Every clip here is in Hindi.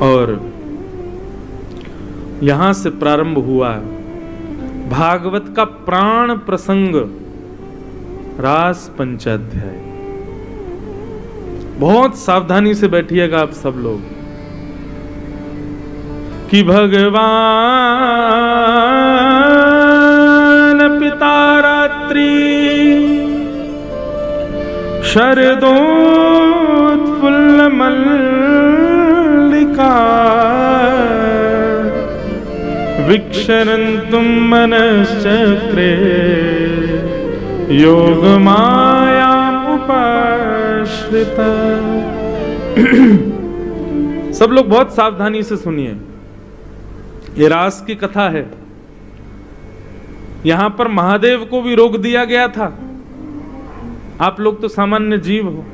और यहां से प्रारंभ हुआ भागवत का प्राण प्रसंग रास पंचाध्याय। बहुत सावधानी से बैठिएगा आप सब लोग कि भगवान पिता रात्रि शरदोत्फुल्ल मल्लिका विक्षरन्तुं मनश्चक्रे योग माया उपाश्रिता। सब लोग बहुत सावधानी से सुनिए, ये रास की कथा है। यहां पर महादेव को भी रोक दिया गया था। आप लोग तो सामान्य जीव हो,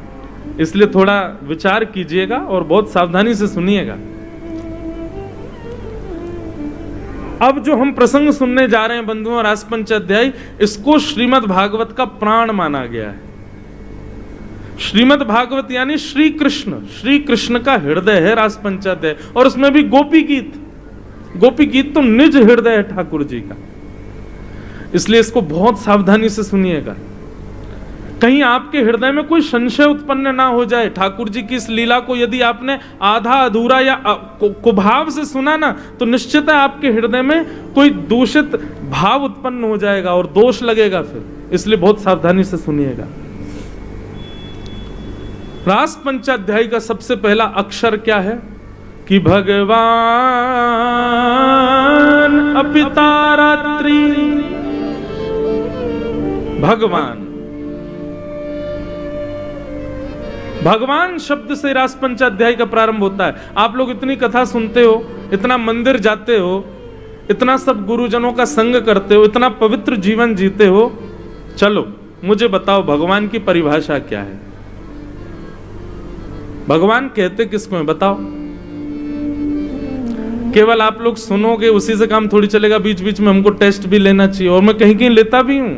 इसलिए थोड़ा विचार कीजिएगा और बहुत सावधानी से सुनिएगा। अब जो हम प्रसंग सुनने जा रहे हैं बंधुओं, रास पंचाध्याय, इसको श्रीमद् भागवत का प्राण माना गया है। श्रीमद् भागवत यानी श्री कृष्ण का हृदय है रास पंचाध्याय, और उसमें भी गोपी गीत। गोपी गीत तो निज हृदय है ठाकुर जी का, इसलिए इसको बहुत सावधानी से सुनिएगा। कहीं आपके हृदय में कोई संशय उत्पन्न ना हो जाए। ठाकुर जी की इस लीला को यदि आपने आधा अधूरा या कुभाव से सुना ना, तो निश्चित है आपके हृदय में कोई दूषित भाव उत्पन्न हो जाएगा और दोष लगेगा फिर। इसलिए बहुत सावधानी से सुनिएगा। रास पंचाध्याय का सबसे पहला अक्षर क्या है कि भगवान अपिता रात्रि। भगवान शब्द से रास पंचाध्याय का प्रारंभ होता है। आप लोग इतनी कथा सुनते हो, इतना मंदिर जाते हो, इतना सब गुरुजनों का संग करते हो, इतना पवित्र जीवन जीते हो, चलो मुझे बताओ भगवान की परिभाषा क्या है? भगवान कहते किसको है बताओ? केवल आप लोग सुनोगे उसी से काम थोड़ी चलेगा। बीच बीच में हमको टेस्ट भी लेना चाहिए, और मैं कहीं कहीं लेता भी हूं।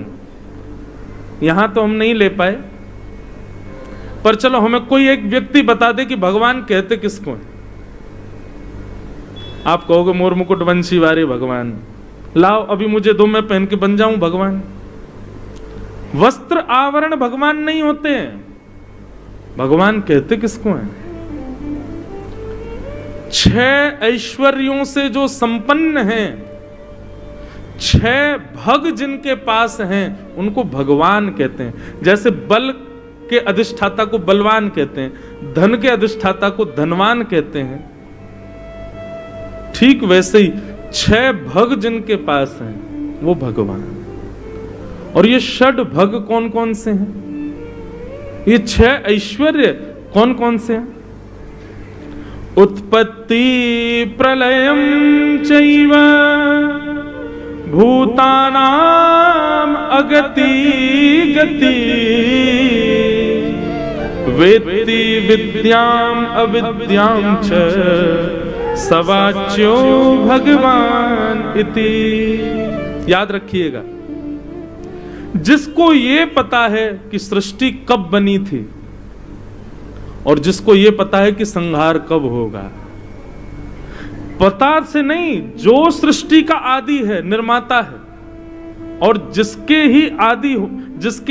यहां तो हम नहीं ले पाए, पर चलो हमें कोई एक व्यक्ति बता दे कि भगवान कहते किसको है। आप कहोगे मोर मुकुट वंशी वारे भगवान। लाओ अभी मुझे दो, मैं पहन के बन जाऊं भगवान। वस्त्र आवरण भगवान नहीं होते हैं। भगवान कहते किसको है? 6 ऐश्वर्यों से जो संपन्न हैं, 6 भग जिनके पास हैं, उनको भगवान कहते हैं। जैसे बल के अधिष्ठाता को बलवान कहते हैं, धन के अधिष्ठाता को धनवान कहते हैं, ठीक वैसे ही 6 भग जिनके पास हैं वो भगवान। और ये षड भग कौन कौन से हैं? ये 6 ऐश्वर्य कौन कौन से हैं? उत्पत्ति प्रलयम चैव भूतानाम अगति गति वेत्ति विद्याम अविद्याम च सवाच्यो भगवान इति। याद रखिएगा, जिसको ये पता है कि सृष्टि कब बनी थी और जिसको ये पता है कि संहार कब होगा, पता से नहीं, जो सृष्टि का आदि है, निर्माता है, और जिसके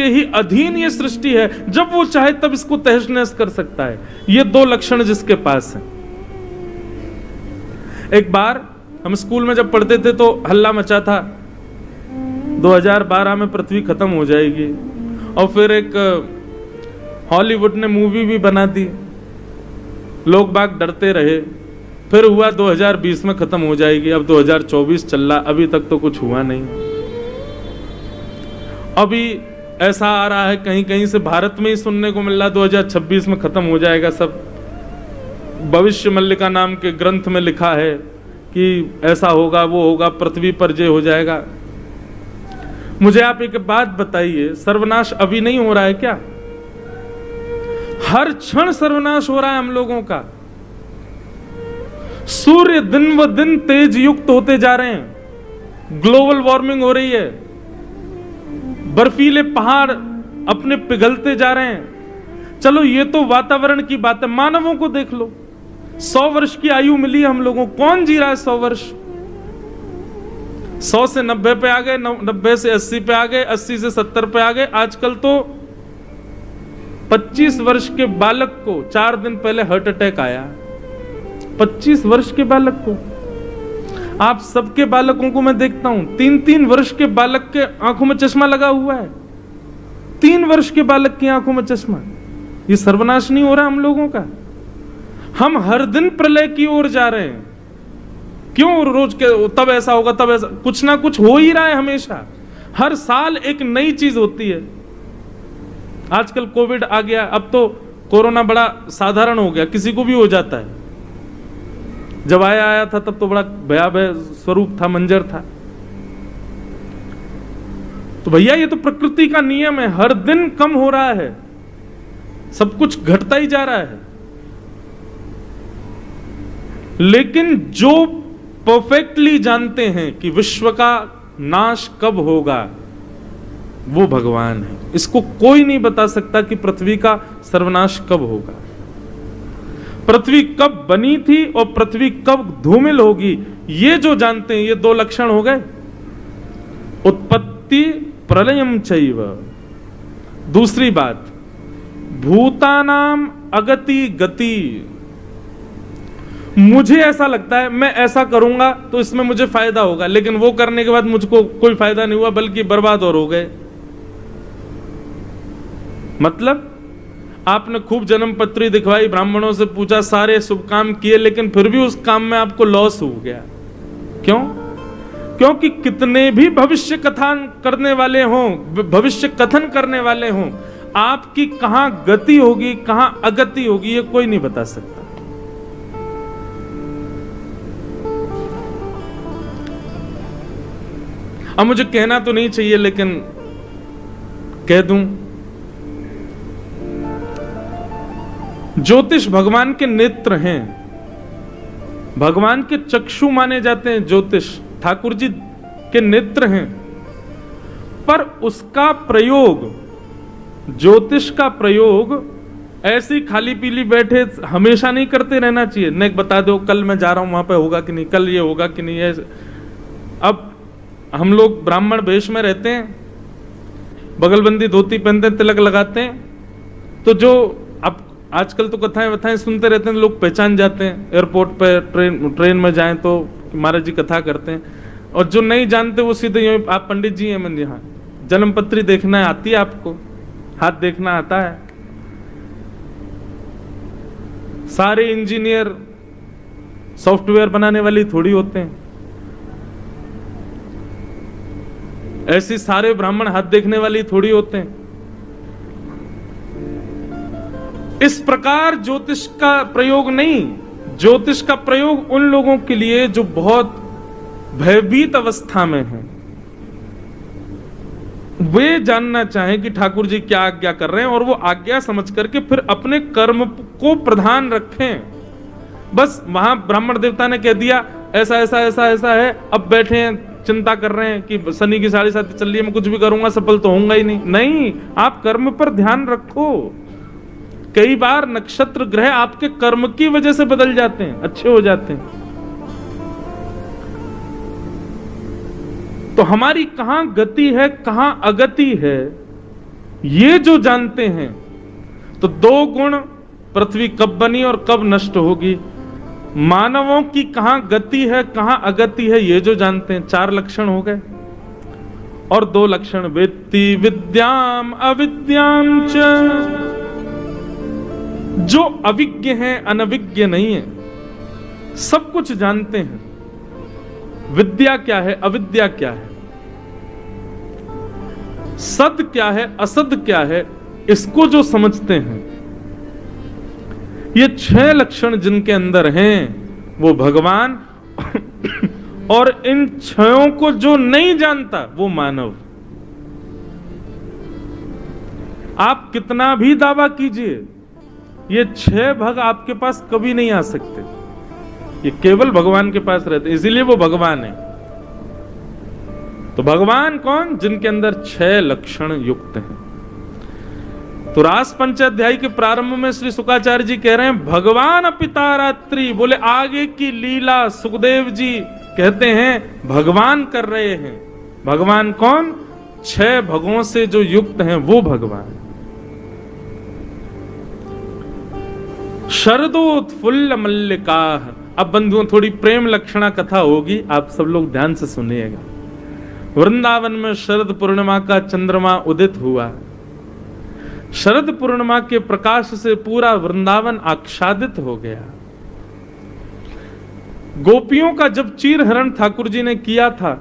ही अधीन ये सृष्टि है, जब वो चाहे तब इसको तहस नहस कर सकता है। ये 2 लक्षण जिसके पास है। एक बार हम स्कूल में जब पढ़ते थे तो हल्ला मचा था 2012 में पृथ्वी खत्म हो जाएगी, और फिर एक हॉलीवुड ने मूवी भी बना दी, लोग बाग डरते रहे। फिर हुआ 2020 में खत्म हो जाएगी, अब 2024 चल रहा, अभी तक तो कुछ हुआ नहीं। अभी ऐसा आ रहा है कहीं कहीं से भारत में ही सुनने को मिल रहा 2026 में खत्म हो जाएगा सब। भविष्य मल्लिका नाम के ग्रंथ में लिखा है कि ऐसा होगा, वो होगा, पृथ्वी पर जे हो जाएगा। मुझे आप एक बात बताइए, सर्वनाश अभी नहीं हो रहा है क्या? हर क्षण सर्वनाश हो रहा है हम लोगों का। सूर्य दिन व दिन तेज युक्त होते जा रहे हैं, ग्लोबल वार्मिंग हो रही है, बर्फीले पहाड़ अपने पिघलते जा रहे हैं। चलो ये तो वातावरण की बात है, मानवों को देख लो। 100 वर्ष की आयु मिली है हम लोगों को। कौन जी रहा है 100 वर्ष? 100 से 90 पे आ गए, 90 से 80 पे आ गए, 80 से 70 पे आ गए। आजकल तो 25 वर्ष के बालक को 4 दिन पहले हार्ट अटैक आया। 25 वर्ष के बालक को। आप सबके बालकों को मैं देखता हूं, 3-3 वर्ष के बालक के आंखों में चश्मा लगा हुआ है। 3 वर्ष के बालक की आंखों में चश्मा। ये सर्वनाश नहीं हो रहा हम लोगों का? हम हर दिन प्रलय की ओर जा रहे हैं। क्यों? रोज के तब ऐसा होगा, तब ऐसा, कुछ ना कुछ हो ही रहा है हमेशा। हर साल एक नई चीज होती है। आजकल कोविड आ गया, अब तो कोरोना बड़ा साधारण हो गया, किसी को भी हो जाता है। जब आया था तब तो बड़ा भयावह स्वरूप था, मंजर था। तो भैया ये तो प्रकृति का नियम है, हर दिन कम हो रहा है, सब कुछ घटता ही जा रहा है। लेकिन जो परफेक्टली जानते हैं कि विश्व का नाश कब होगा, वो भगवान है। इसको कोई नहीं बता सकता कि पृथ्वी का सर्वनाश कब होगा, पृथ्वी कब बनी थी और पृथ्वी कब धूमिल होगी। ये जो जानते हैं, ये 2 लक्षण हो गए, उत्पत्ति प्रलयम चैव। दूसरी बात, भूतानाम अगति गति। मुझे ऐसा लगता है मैं ऐसा करूंगा तो इसमें मुझे फायदा होगा, लेकिन वो करने के बाद मुझको कोई फायदा नहीं हुआ, बल्कि बर्बाद और हो गए। मतलब आपने खूब जन्मपत्री दिखवाई, ब्राह्मणों से पूछा, सारे शुभ काम किए, लेकिन फिर भी उस काम में आपको लॉस हो गया। क्यों? क्योंकि कितने भी भविष्य कथन करने वाले हों, भविष्य कथन करने वाले हों, आपकी कहां गति होगी, कहां अगति होगी, ये कोई नहीं बता सकता। अब मुझे कहना तो नहीं चाहिए, लेकिन कह दूं, ज्योतिष भगवान के नेत्र हैं, भगवान के चक्षु माने जाते हैं। ज्योतिष ठाकुर जी के नेत्र हैं, पर उसका प्रयोग, ज्योतिष का प्रयोग ऐसी खाली पीली बैठे हमेशा नहीं करते रहना चाहिए। नहीं बता दो कल मैं जा रहा हूं वहां पे होगा कि नहीं, कल ये होगा कि नहीं। अब हम लोग ब्राह्मण वेश में रहते हैं, बगलबंदी धोती पहनते हैं, तिलक लगाते हैं, तो जो अब आजकल तो कथाएं सुनते रहते हैं, लोग पहचान जाते हैं। एयरपोर्ट पे ट्रेन में जाएं तो महाराज जी कथा करते हैं, और जो नहीं जानते वो सीधे आप पंडित जी हैं, मैं यहाँ जन्मपत्री देखना आती है आपको, हाथ देखना आता है। सारे इंजीनियर सॉफ्टवेयर बनाने वाली थोड़ी होते हैं, ऐसे सारे ब्राह्मण हाथ देखने वाली थोड़ी होते हैं। इस प्रकार ज्योतिष का प्रयोग नहीं, ज्योतिष का प्रयोग उन लोगों के लिए जो बहुत भयभीत अवस्था में हैं, वे जानना चाहें कि ठाकुर जी क्या आज्ञा कर रहे हैं, और वो आज्ञा समझ करके फिर अपने कर्म को प्रधान रखें। बस वहां ब्राह्मण देवता ने कह दिया ऐसा ऐसा ऐसा ऐसा है, अब बैठे हैं चिंता कर रहे हैं कि शनि की 7.5 चल रही है, मैं कुछ भी करूंगा सफल तो होऊंगा ही नहीं। नहीं, आप कर्म पर ध्यान रखो। कई बार नक्षत्र ग्रह आपके कर्म की वजह से बदल जाते हैं, अच्छे हो जाते हैं। तो हमारी कहां गति है, कहां अगति है, ये जो जानते हैं, तो 2 गुण, पृथ्वी कब बनी और कब नष्ट होगी, मानवों की कहां गति है, कहां अगति है, ये जो जानते हैं। 4 लक्षण हो गए, और 2 लक्षण, वेत्ति विद्याम अविद्याम च। जो अविज्ञ हैं, अनविज्ञ नहीं है, सब कुछ जानते हैं। विद्या क्या है, अविद्या क्या है, सद क्या है, असद क्या है, इसको जो समझते हैं, ये 6 लक्षण जिनके अंदर हैं वो भगवान, और इन 6 को जो नहीं जानता वो मानव। आप कितना भी दावा कीजिए, ये 6 भग आपके पास कभी नहीं आ सकते, ये केवल भगवान के पास रहते, इसीलिए वो भगवान है। तो भगवान कौन? जिनके अंदर 6 लक्षण युक्त हैं। तो रास पंचाध्याय के प्रारंभ में श्री शुकाचार्य जी कह रहे हैं भगवान पिता रात्रि, बोले आगे की लीला सुखदेव जी कहते हैं भगवान कर रहे हैं। भगवान कौन? 6 भगों से जो युक्त हैं वो भगवान। शरदोत्फुल्ल मल्लिका। अब बंधुओं थोड़ी प्रेम लक्षणा कथा होगी, आप सब लोग ध्यान से सुनिएगा। वृंदावन में शरद पूर्णिमा का चंद्रमा उदित हुआ। शरद पूर्णिमा के प्रकाश से पूरा वृंदावन आच्छादित हो गया। गोपियों का जब चीर हरण ठाकुर जी ने किया था,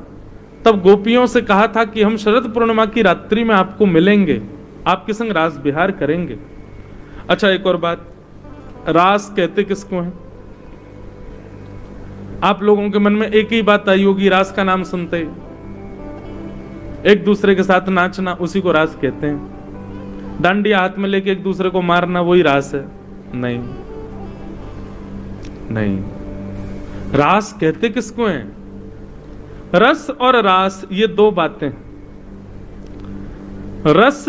तब गोपियों से कहा था कि हम शरद पूर्णिमा की रात्रि में आपको मिलेंगे, आपके संग रास विहार करेंगे। अच्छा, एक और बात, रास कहते किसको हैं? आप लोगों के मन में एक ही बात आई होगी, रास का नाम सुनते एक दूसरे के साथ नाचना, उसी को रास कहते हैं। डांडिया हाथ में लेके एक दूसरे को मारना, वही रास है? नहीं नहीं, रास कहते किसको हैं? रस और रास ये 2 बातें। रस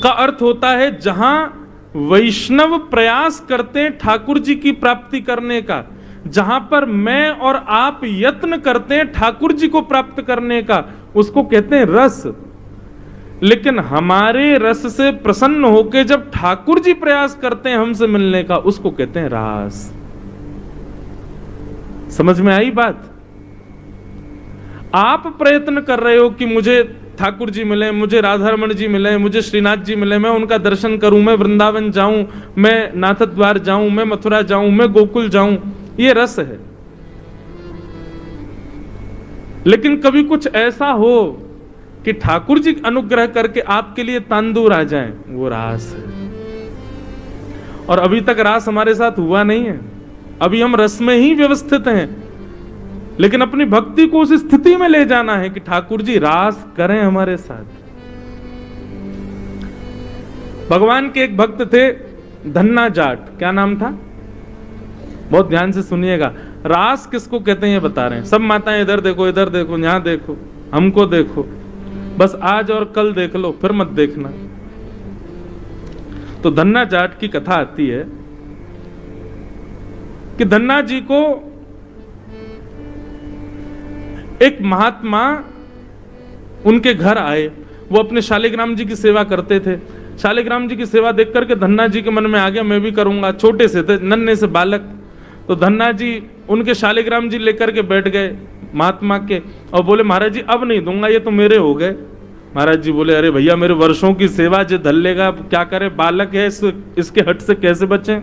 का अर्थ होता है जहां वैष्णव प्रयास करते हैं ठाकुर जी की प्राप्ति करने का, जहां पर मैं और आप यत्न करते हैं ठाकुर जी को प्राप्त करने का, उसको कहते हैं रस। लेकिन हमारे रस से प्रसन्न होकर जब ठाकुर जी प्रयास करते हैं हमसे मिलने का, उसको कहते हैं रास। समझ में आई बात? आप प्रयत्न कर रहे हो कि मुझे ठाकुर जी मिले, मुझे राधारमण जी मिले, मुझे श्रीनाथ जी मिले, मैं उनका दर्शन करूं, मैं वृंदावन जाऊं, मैं नाथ द्वार जाऊं, मैं मथुरा जाऊं, मैं गोकुल जाऊं, ये रस है। लेकिन कभी कुछ ऐसा हो कि ठाकुर जी अनुग्रह करके आपके लिए तांदूर आ जाएं, वो रास है। और अभी तक रास हमारे साथ हुआ नहीं है, अभी हम रस में ही व्यवस्थित हैं। लेकिन अपनी भक्ति को उस स्थिति में ले जाना है कि ठाकुर जी रास करें हमारे साथ। भगवान के एक भक्त थे धन्ना जाट, क्या नाम था? बहुत ध्यान से सुनिएगा। रास किसको कहते हैं ये बता रहे हैं। सब माताएं इधर देखो, इधर देखो, यहां देखो, हमको देखो, बस आज और कल देख लो, फिर मत देखना। तो धन्ना जाट की कथा आती है कि धन्ना जी को एक महात्मा उनके घर आए। वो अपने शालिग्राम जी की सेवा करते थे। शालिग्राम जी की सेवा देख करके धन्ना जी के मन में आ गया मैं भी करूंगा। छोटे से थे, नन्हे से बालक। तो धन्ना जी उनके शालिग्राम जी लेकर के बैठ गए महात्मा के और बोले महाराज जी अब नहीं दूंगा, ये तो मेरे हो गए। महाराज जी बोले अरे भैया मेरे वर्षों की सेवा जो धल लेगा, क्या करे, बालक है, इसके हट से कैसे बचें।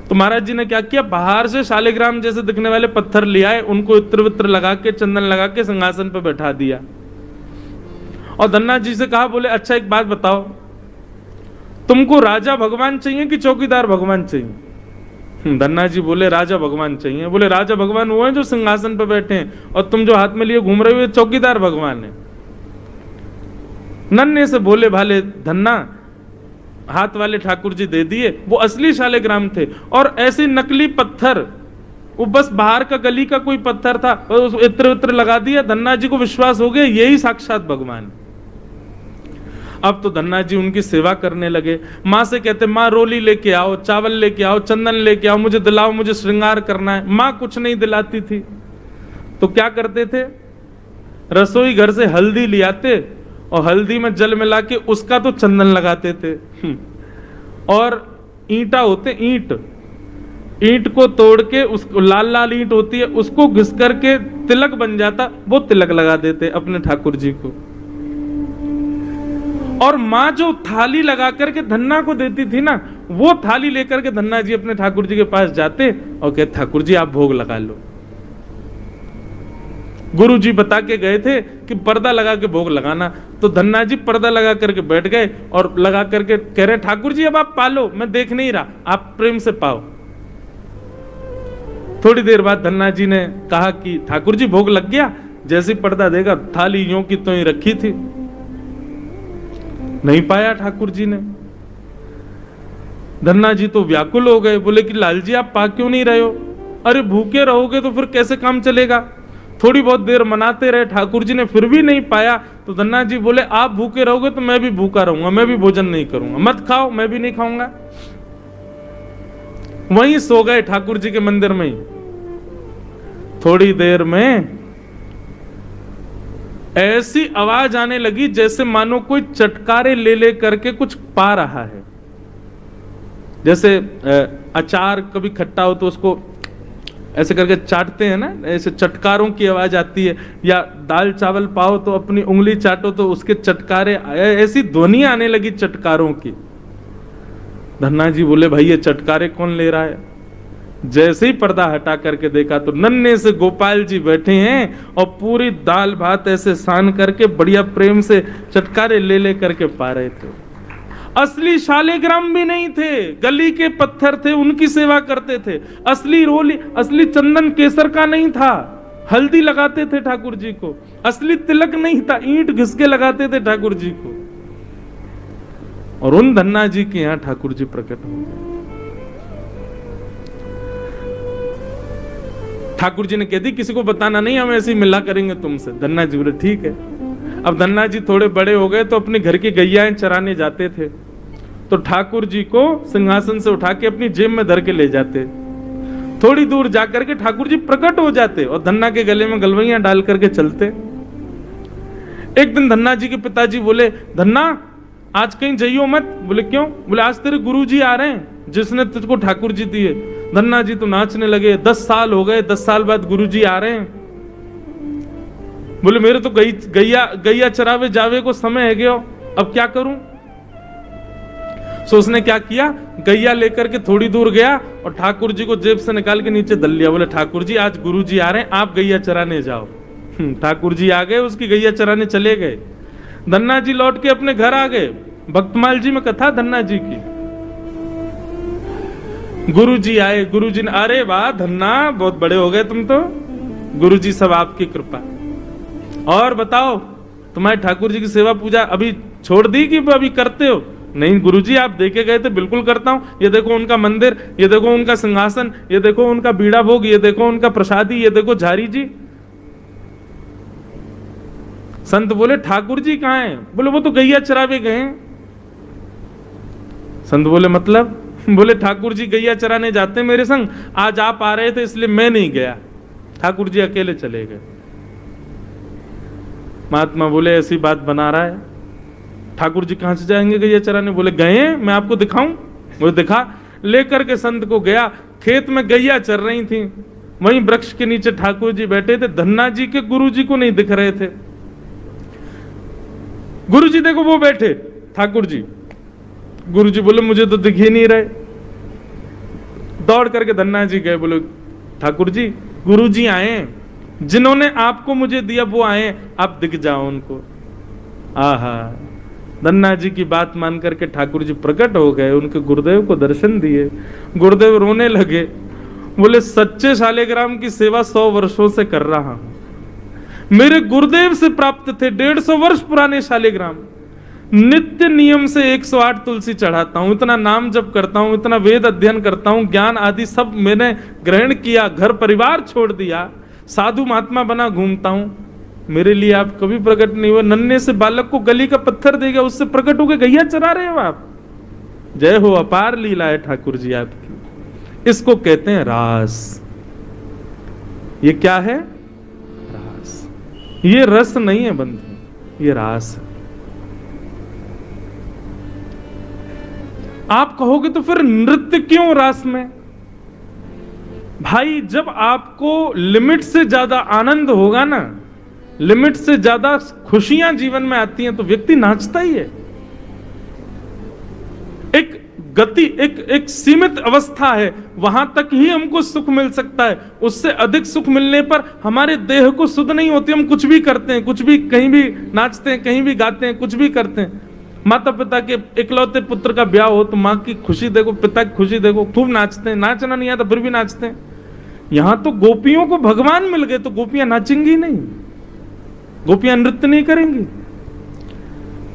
तो महाराज जी ने क्या किया, बाहर से शालिग्राम जैसे दिखने वाले पत्थर ले आए, उनको इत्र वित्र लगा के, चंदन लगा के सिंहासन पर बैठा दिया। और धन्ना जी से कहा, बोले अच्छा एक बात बताओ, तुमको राजा भगवान चाहिए कि चौकीदार भगवान चाहिए? धन्ना जी बोले राजा भगवान चाहिए। बोले राजा भगवान वो हैं जो सिंहासन पर बैठे हैं, और तुम जो हाथ में लिए घूम रहे हो चौकीदार भगवान है। नन्हे से भोले भाले धन्ना हाथ वाले ठाकुर जी दे दिए, वो असली शालिग्राम थे। और ऐसे नकली पत्थर, वो बस बाहर का गली का कोई पत्थर था, और इत्र वित्र लगा दिया। धन्ना जी को विश्वास हो गया यही साक्षात भगवान। अब तो धन्ना जी उनकी सेवा करने लगे। माँ से कहते माँ रोली लेके आओ, चावल लेके आओ, चंदन लेके आओ, मुझे दिलाओ, मुझे श्रृंगार करना है। माँ कुछ नहीं दिलाती थी। तो क्या करते थे, रसोई घर से हल्दी ले आते और हल्दी में जल मिला के उसका तो चंदन लगाते थे। और ईंटा होते, ईंट को तोड़ के, उसको लाल लाल ईंट होती है, उसको घिस करके तिलक बन जाता, वो तिलक लगा देते अपने ठाकुर जी को। और माँ जो थाली लगा करके धन्ना को देती थी ना, वो थाली लेकर के धन्ना जी अपने ठाकुर जी के पास जाते और कहते ठाकुर जी आप भोग लगा लो। गुरु जी बता के गए थे कि पर्दा लगा के भोग लगाना। तो धन्ना जी पर्दा लगा करके बैठ गए और लगा करके कह रहे ठाकुर जी अब आप पालो, मैं देख नहीं रहा, आप प्रेम से पाओ। थोड़ी देर बाद धन्ना जी ने कहा कि ठाकुर जी भोग लग गया। जैसे पर्दा देगा, थाली यूं की तो ही रखी थी, नहीं पाया ठाकुर जी ने। धन्ना जी तो व्याकुल हो गए, बोले कि लाल जी आप पा क्यों नहीं रहे हो? अरे भूखे रहोगे तो फिर कैसे काम चलेगा? थोड़ी बहुत देर मनाते रहे, ठाकुर जी ने फिर भी नहीं पाया तो धन्ना जी बोले आप भूखे रहोगे तो मैं भी भूखा रहूंगा, मैं भी भोजन नहीं करूंगा, मत खाओ मैं भी नहीं खाऊंगा। वहीं सो गए ठाकुर जी के मंदिर में ही। थोड़ी देर में ऐसी आवाज आने लगी जैसे मानो कोई चटकारे ले ले करके कुछ पा रहा है। जैसे अचार कभी खट्टा हो तो उसको ऐसे करके चाटते हैं ना, ऐसे चटकारों की आवाज आती है, या दाल चावल पाओ तो अपनी उंगली चाटो तो उसके चटकारे, ऐसी ध्वनि आने लगी चटकारों की। धन्ना जी बोले भाई ये चटकारे कौन ले रहा है? जैसे ही पर्दा हटा करके देखा तो नन्हे से गोपाल जी बैठे हैं और पूरी दाल भात ऐसे सान करके बढ़िया प्रेम से चटकारे ले ले करके पा रहे थे। असली शालिग्राम भी नहीं थे, गली के पत्थर थे, उनकी सेवा करते थे। असली रोली, असली चंदन केसर का नहीं था, हल्दी लगाते थे ठाकुर जी को। असली तिलक नहीं था, ईंट घिस के लगाते थे ठाकुर जी को। और उन धन्ना जी के यहां ठाकुर जी प्रकट हो गए। ठाकुर जी ने कह दी किसी को बताना नहीं, हम ऐसे ही मिला करेंगे तुमसे। धन्ना जी बोले ठीक है। अब धन्ना जी थोड़े बड़े हो गए तो अपने घर की गैयाएं चराने जाते थे, तो ठाकुर जी को सिंहासन से उठा के अपनी जेब में धर के ले जाते। थोड़ी दूर जाकर के ठाकुर जी प्रकट हो जाते और धन्ना के गले में गलवैयां डाल करके चलते। एक दिन धन्ना जी के पिताजी बोले धन्ना आज कहीं जाइयो मत। बोले क्यों? बोले आज तेरे गुरु जी आ रहे हैं जिसने तुझको ठाकुर जी दिए। धन्ना जी तो नाचने लगे। 10 साल हो गए, 10 साल बाद गुरु जी आ रहे हैं। बोले मेरे तो गैया चरावे जावे को समय है गया, अब क्या करूं? सो उसने क्या किया, गैया लेकर के थोड़ी दूर गया और ठाकुर जी को जेब से निकाल के नीचे दल लिया। बोले ठाकुर जी आज गुरु जी आ रहे हैं, आप गैया चराने जाओ। ठाकुर जी आ गए, उसकी गैया चराने चले गए। धन्ना जी लौट के अपने घर आ गए। भक्तमाल जी में कथा धन्ना जी की। गुरु जी आए, गुरु जी ने अरे वाह धन्ना बहुत बड़े हो गए तुम तो। गुरु जी सब आपकी कृपा। और बताओ तुम्हारे ठाकुर जी की सेवा पूजा अभी छोड़ दी कि अभी करते हो? नहीं गुरुजी आप देखे गए थे, बिल्कुल करता हूं। ये देखो उनका मंदिर, ये देखो उनका सिंहासन, ये देखो उनका बीड़ा भोग, ये देखो उनका प्रसादी, ये देखो झारी जी। संत बोले ठाकुर जी कहां हैं? बोले वो तो गैया चरावे गए हैं। संत बोले मतलब? बोले ठाकुर जी गैया चराने जाते मेरे संग, आज आप आ रहे थे इसलिए मैं नहीं गया, ठाकुर जी अकेले चले गए। महात्मा बोले ऐसी बात बना रहा है, ठाकुर जी कहां से जाएंगे गैया चराने? बोले गए हैं, मैं आपको दिखाऊं? वो दिखा। लेकर के संत को गया, खेत में गैया चर रही थी, वहीं वृक्ष के नीचे ठाकुर जी बैठे थे। धन्ना जी के गुरु जी को नहीं दिख रहे थे। गुरु जी देखो वो बैठे ठाकुर जी। गुरु जी बोले मुझे तो दिख ही नहीं रहे। दौड़ करके धन्ना जी गए, बोले ठाकुर जी गुरु जी आए, जिन्होंने आपको मुझे दिया वो आए, आप दिख जाओ उनको। आहा, धन्ना जी की बात मान करके ठाकुर जी प्रकट हो गए, उनके गुरुदेव को दर्शन दिए। गुरुदेव रोने लगे, बोले सच्चे शालिग्राम की सेवा 100 वर्षों से कर रहा हूं, मेरे गुरुदेव से प्राप्त थे 150 वर्ष पुराने शालिग्राम। नित्य नियम से 108 तुलसी चढ़ाता हूं, इतना नाम जप करता हूं, इतना वेद अध्ययन करता हूं, ज्ञान आदि सब मैंने ग्रहण किया, घर परिवार छोड़ दिया, साधु महात्मा बना घूमता हूं, मेरे लिए आप कभी प्रकट नहीं हुए। नन्हे से बालक को गली का पत्थर देगा, उससे प्रकट होकर गैया चरा रहे हो आप। जय हो, अपार लीला है ठाकुर जी आपकी। इसको कहते हैं रास। ये क्या है? रास। ये रस नहीं है बंधु, ये रास है। आप कहोगे तो फिर नृत्य क्यों रास में? भाई जब आपको लिमिट से ज्यादा आनंद होगा ना, लिमिट से ज्यादा खुशियां जीवन में आती हैं तो व्यक्ति नाचता ही है। एक गति, एक सीमित अवस्था है, वहां तक ही हमको सुख मिल सकता है। उससे अधिक सुख मिलने पर हमारे देह को सुध नहीं होती, हम कुछ भी करते हैं, कुछ भी कहीं भी नाचते हैं, कहीं भी गाते हैं, कुछ भी करते हैं। माता पिता के इकलौते पुत्र का ब्याह हो तो माँ की खुशी देखो, पिता की खुशी देखो, खूब नाचते हैं। नाचना नहीं आता फिर भी नाचते हैं। यहां तो गोपियों को भगवान मिल गए तो गोपियां नाचेंगी नहीं, गोपियां नृत्य नहीं करेंगी।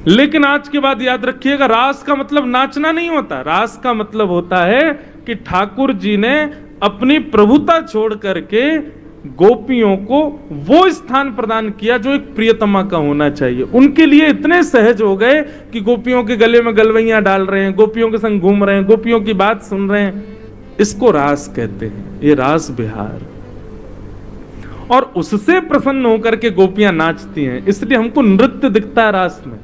लेकिन आज के बाद याद रखिएगा, रास का मतलब नाचना नहीं होता। रास का मतलब होता है कि ठाकुर जी ने अपनी प्रभुता छोड़ करके गोपियों को वो स्थान प्रदान किया जो एक प्रियतमा का होना चाहिए। उनके लिए इतने सहज हो गए कि गोपियों के गले में गलवैयां डाल रहे हैं, गोपियों के संग घूम रहे हैं, गोपियों की बात सुन रहे हैं। इसको रास कहते हैं, ये रास विहार। और उससे प्रसन्न होकर के गोपियां नाचती हैं, इसलिए हमको नृत्य दिखता है रास में।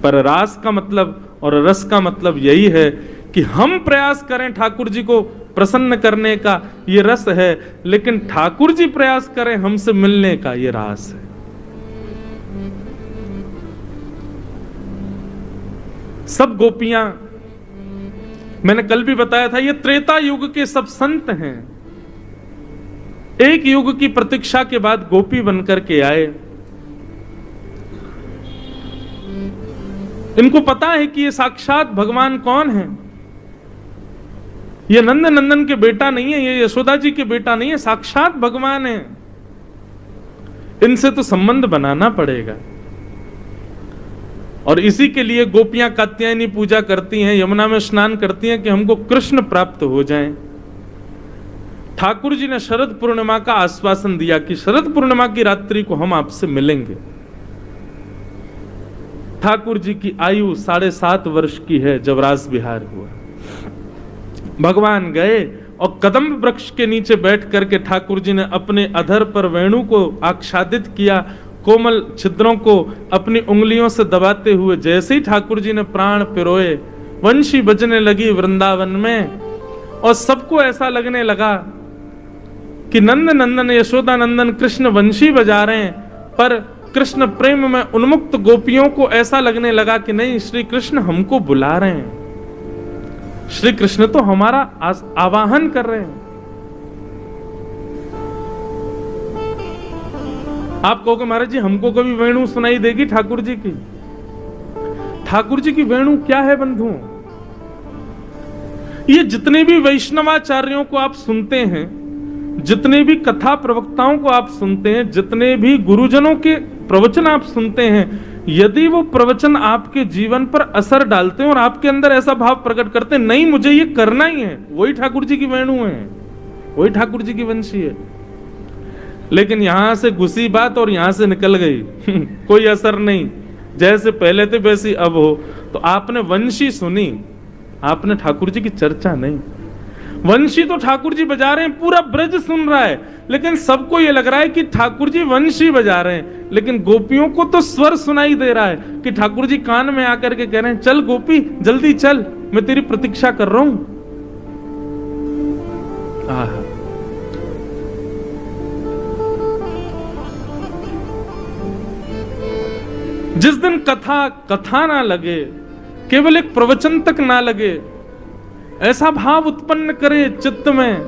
पर रास का मतलब और रस का मतलब यही है कि हम प्रयास करें ठाकुर जी को प्रसन्न करने का, ये रस है, लेकिन ठाकुर जी प्रयास करें हमसे मिलने का, ये रास है। सब गोपियां, मैंने कल भी बताया था, ये त्रेता युग के सब संत हैं। एक युग की प्रतीक्षा के बाद गोपी बनकर के आए। इनको पता है कि ये साक्षात भगवान कौन है। ये नंद नंदन के बेटा नहीं है, ये यशोदा जी के बेटा नहीं है, साक्षात भगवान है। इनसे तो संबंध बनाना पड़ेगा। और इसी के लिए गोपियां कात्यायनी पूजा करती हैं, यमुना में स्नान करती हैं कि हमको कृष्ण प्राप्त हो जाएं। ठाकुर जी ने शरद पूर्णिमा का आश्वासन दिया कि शरद पूर्णिमा की रात्रि को हम आपसे मिलेंगे। ठाकुर जी की आयु 7.5 वर्ष की है जब रास विहार हुआ। भगवान गए और कदम्ब वृक्ष के नीचे बैठ करके ठाकुर जी ने अपने अधर पर वेणु को आच्छादित किया, कोमल छिद्रों को अपनी उंगलियों से दबाते हुए। जैसे ही ठाकुर जी ने प्राण पिरोए, वंशी बजने लगी वृंदावन में, और सबको ऐसा लगने लगा कि नंद नंदन यशोदा नंदन कृष्ण वंशी बजा रहे हैं। पर कृष्ण प्रेम में उन्मुक्त गोपियों को ऐसा लगने लगा कि नहीं, श्री कृष्ण हमको बुला रहे हैं, श्री कृष्ण तो हमारा आवाहन कर रहे हैं। आप कहोगे महाराज जी हमको कभी वेणु सुनाई देगी ठाकुर जी की? ठाकुर जी की वेणु क्या है बंधुओं? ये जितने भी वैष्णवाचार्यों को आप सुनते हैं, जितने भी कथा प्रवक्ताओं को आप सुनते हैं, जितने भी गुरुजनों के प्रवचन आप सुनते हैं, यदि वो प्रवचन आपके जीवन पर असर डालते हैं और आपके अंदर ऐसा भाव प्रकट करते हैं, नहीं मुझे ये करना ही है, वही ठाकुर जी की वेणु है, वही ठाकुर जी की वंशी है। लेकिन यहां से घुसी बात और यहां से निकल गई कोई असर नहीं, जैसे पहले थे वैसी अब हो। तो आपने वंशी सुनी, आपने ठाकुर जी की चर्चा नहीं। वंशी तो ठाकुर जी बजा रहे हैं, पूरा ब्रज सुन रहा है, लेकिन सबको ये लग रहा है कि ठाकुर जी वंशी बजा रहे हैं। लेकिन गोपियों को तो स्वर सुनाई दे रहा है कि ठाकुर जी कान में आकर के कह रहे हैं, चल गोपी जल्दी चल, मैं तेरी प्रतीक्षा कर रहा हूं। जिस दिन कथा ना लगे, केवल एक प्रवचन तक ना लगे, ऐसा भाव उत्पन्न करे चित्त में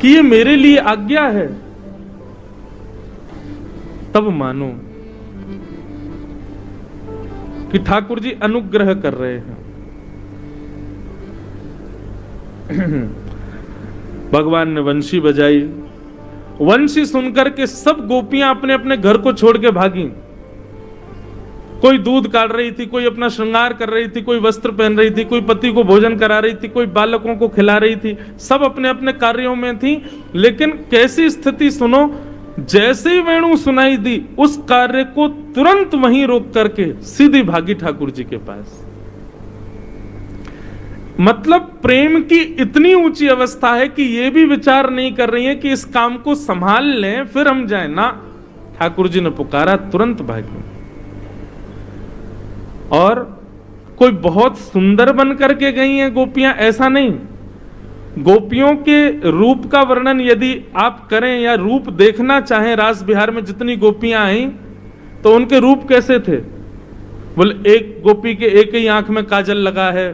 कि ये मेरे लिए आज्ञा है, तब मानो कि ठाकुर जी अनुग्रह कर रहे हैं। भगवान ने वंशी बजाई। वंशी सुनकर के सब गोपियां अपने अपने घर को छोड़ के भागी। कोई दूध काट रही थी, कोई अपना श्रृंगार कर रही थी, कोई वस्त्र पहन रही थी, कोई पति को भोजन करा रही थी, कोई बालकों को खिला रही थी, सब अपने अपने कार्यों में थी। लेकिन कैसी स्थिति सुनो, जैसे ही वेणु सुनाई दी, उस कार्य को तुरंत वहीं रोक करके सीधी भागी ठाकुर जी के पास। मतलब प्रेम की इतनी ऊंची अवस्था है कि ये भी विचार नहीं कर रही है कि इस काम को संभाल लें फिर हम जाएं ना। ठाकुर जी ने पुकारा, तुरंत भागी। और कोई बहुत सुंदर बन करके गई हैं गोपियां, ऐसा नहीं। गोपियों के रूप का वर्णन यदि आप करें या रूप देखना चाहें, रास बिहार में जितनी गोपियां आई तो उनके रूप कैसे थे? बोले एक गोपी के एक ही आंख में काजल लगा है,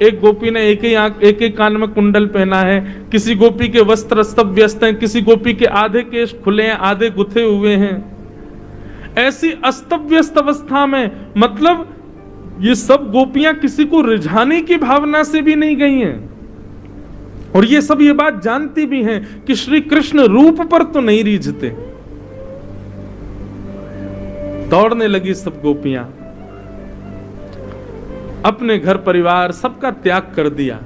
एक गोपी ने एक ही कान में कुंडल पहना है, किसी गोपी के वस्त्र अस्त व्यस्त हैं, किसी गोपी के आधे केश खुले हैं, आधे गुथे हुए हैं। ऐसी अस्त व्यस्त अवस्था में, मतलब ये सब गोपियां किसी को रिझाने की भावना से भी नहीं गई हैं, और ये सब ये बात जानती भी हैं कि श्री कृष्ण रूप पर तो नहीं रीझते। दौड़ने लगी सब गोपियां, अपने घर परिवार सबका त्याग कर दिया।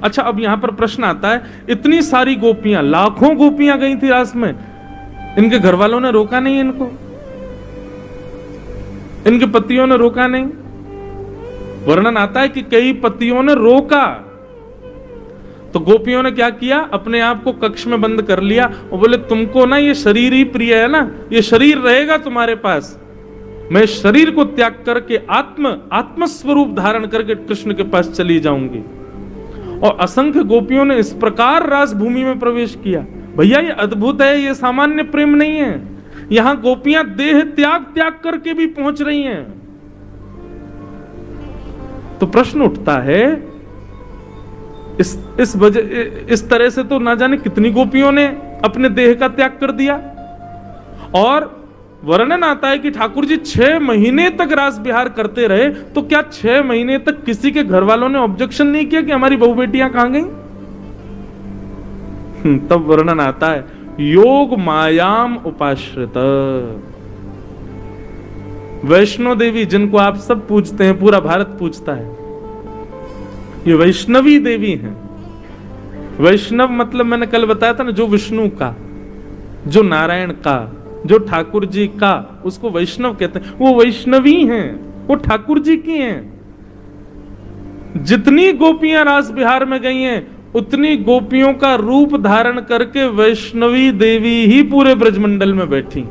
अच्छा, अब यहां पर प्रश्न आता है, इतनी सारी गोपियां, लाखों गोपियां गई थी रास में, इनके घर वालों ने रोका नहीं इनको? इनके पतियों ने रोका नहीं? वर्णन आता है कि कई पतियों ने रोका, तो गोपियों ने क्या किया, अपने आप को कक्ष में बंद कर लिया और बोले तुमको ना ये शरीर ही प्रिय है ना, ये शरीर रहेगा तुम्हारे पास, मैं शरीर को त्याग करके आत्म स्वरूप धारण करके कृष्ण के पास चली जाऊंगी। और असंख्य गोपियों ने इस प्रकार रास भूमि में प्रवेश किया। भैया ये अद्भुत है, ये सामान्य प्रेम नहीं है। यहां गोपियां देह त्याग करके भी पहुंच रही हैं। तो प्रश्न उठता है, इस तरह से तो ना जाने कितनी गोपियों ने अपने देह का त्याग कर दिया। और वर्णन आता है कि ठाकुर जी 6 महीने तक रास विहार करते रहे। तो क्या 6 महीने तक किसी के घर वालों ने ऑब्जेक्शन नहीं किया कि हमारी बहू बेटियां कहां गई? तब वर्णन आता है, योग मायाम उपाश्रित। वैष्णो देवी, जिनको आप सब पूजते हैं, पूरा भारत पूजता है, ये वैष्णवी देवी हैं। वैष्णव मतलब मैंने कल बताया था ना, जो विष्णु का, जो नारायण का, जो ठाकुर जी का, उसको वैष्णव कहते हैं। वो वैष्णवी हैं, वो ठाकुर जी की हैं। जितनी गोपियां रास विहार में गई हैं, उतनी गोपियों का रूप धारण करके वैष्णवी देवी ही पूरे ब्रजमंडल में बैठी।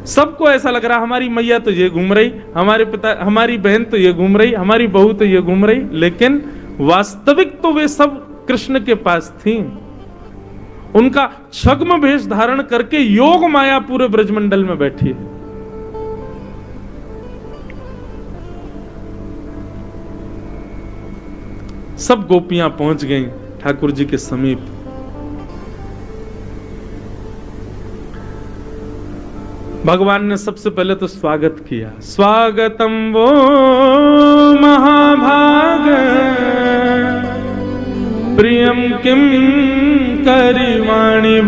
सबको ऐसा लग रहा, हमारी मैया तो ये घूम रही, हमारे पिता, हमारी बहन तो ये घूम रही, हमारी बहू तो ये घूम रही, लेकिन वास्तविक तो वे सब कृष्ण के पास थी। उनका छद्म भेष धारण करके योग माया पूरे ब्रजमंडल में बैठी है। सब गोपियां पहुंच गईं ठाकुर जी के समीप। भगवान ने सबसे पहले तो स्वागत किया। स्वागतम वो महाभाग प्रियम किम करिवाणि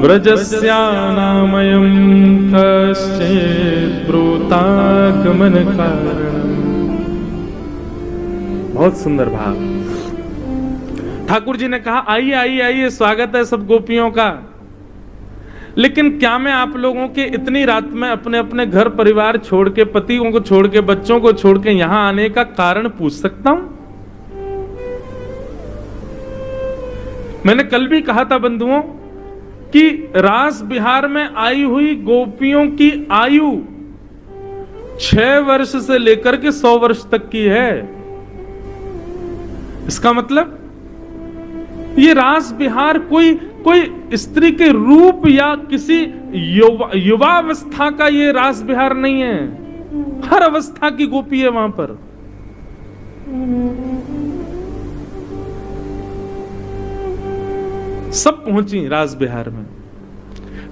व्रजस्यानामयं कश्चित् ब्रूतागमन कारणम्। बहुत सुंदर भाव। ठाकुर जी ने कहा, आइए आइए आइए, स्वागत है सब गोपियों का। लेकिन क्या मैं आप लोगों के इतनी रात में अपने अपने घर परिवार छोड़ के, पतियों को छोड़ के, बच्चों को छोड़ के यहां आने का कारण पूछ सकता हूं? मैंने कल भी कहा था बंधुओं कि रास बिहार में आई हुई गोपियों की आयु 6 वर्ष से लेकर के 100 वर्ष तक की है। इसका मतलब ये रास बिहार कोई स्त्री के रूप या किसी युवावस्था का ये रास बिहार नहीं है। हर अवस्था की गोपी है वहां पर। सब पहुंची रास बिहार में।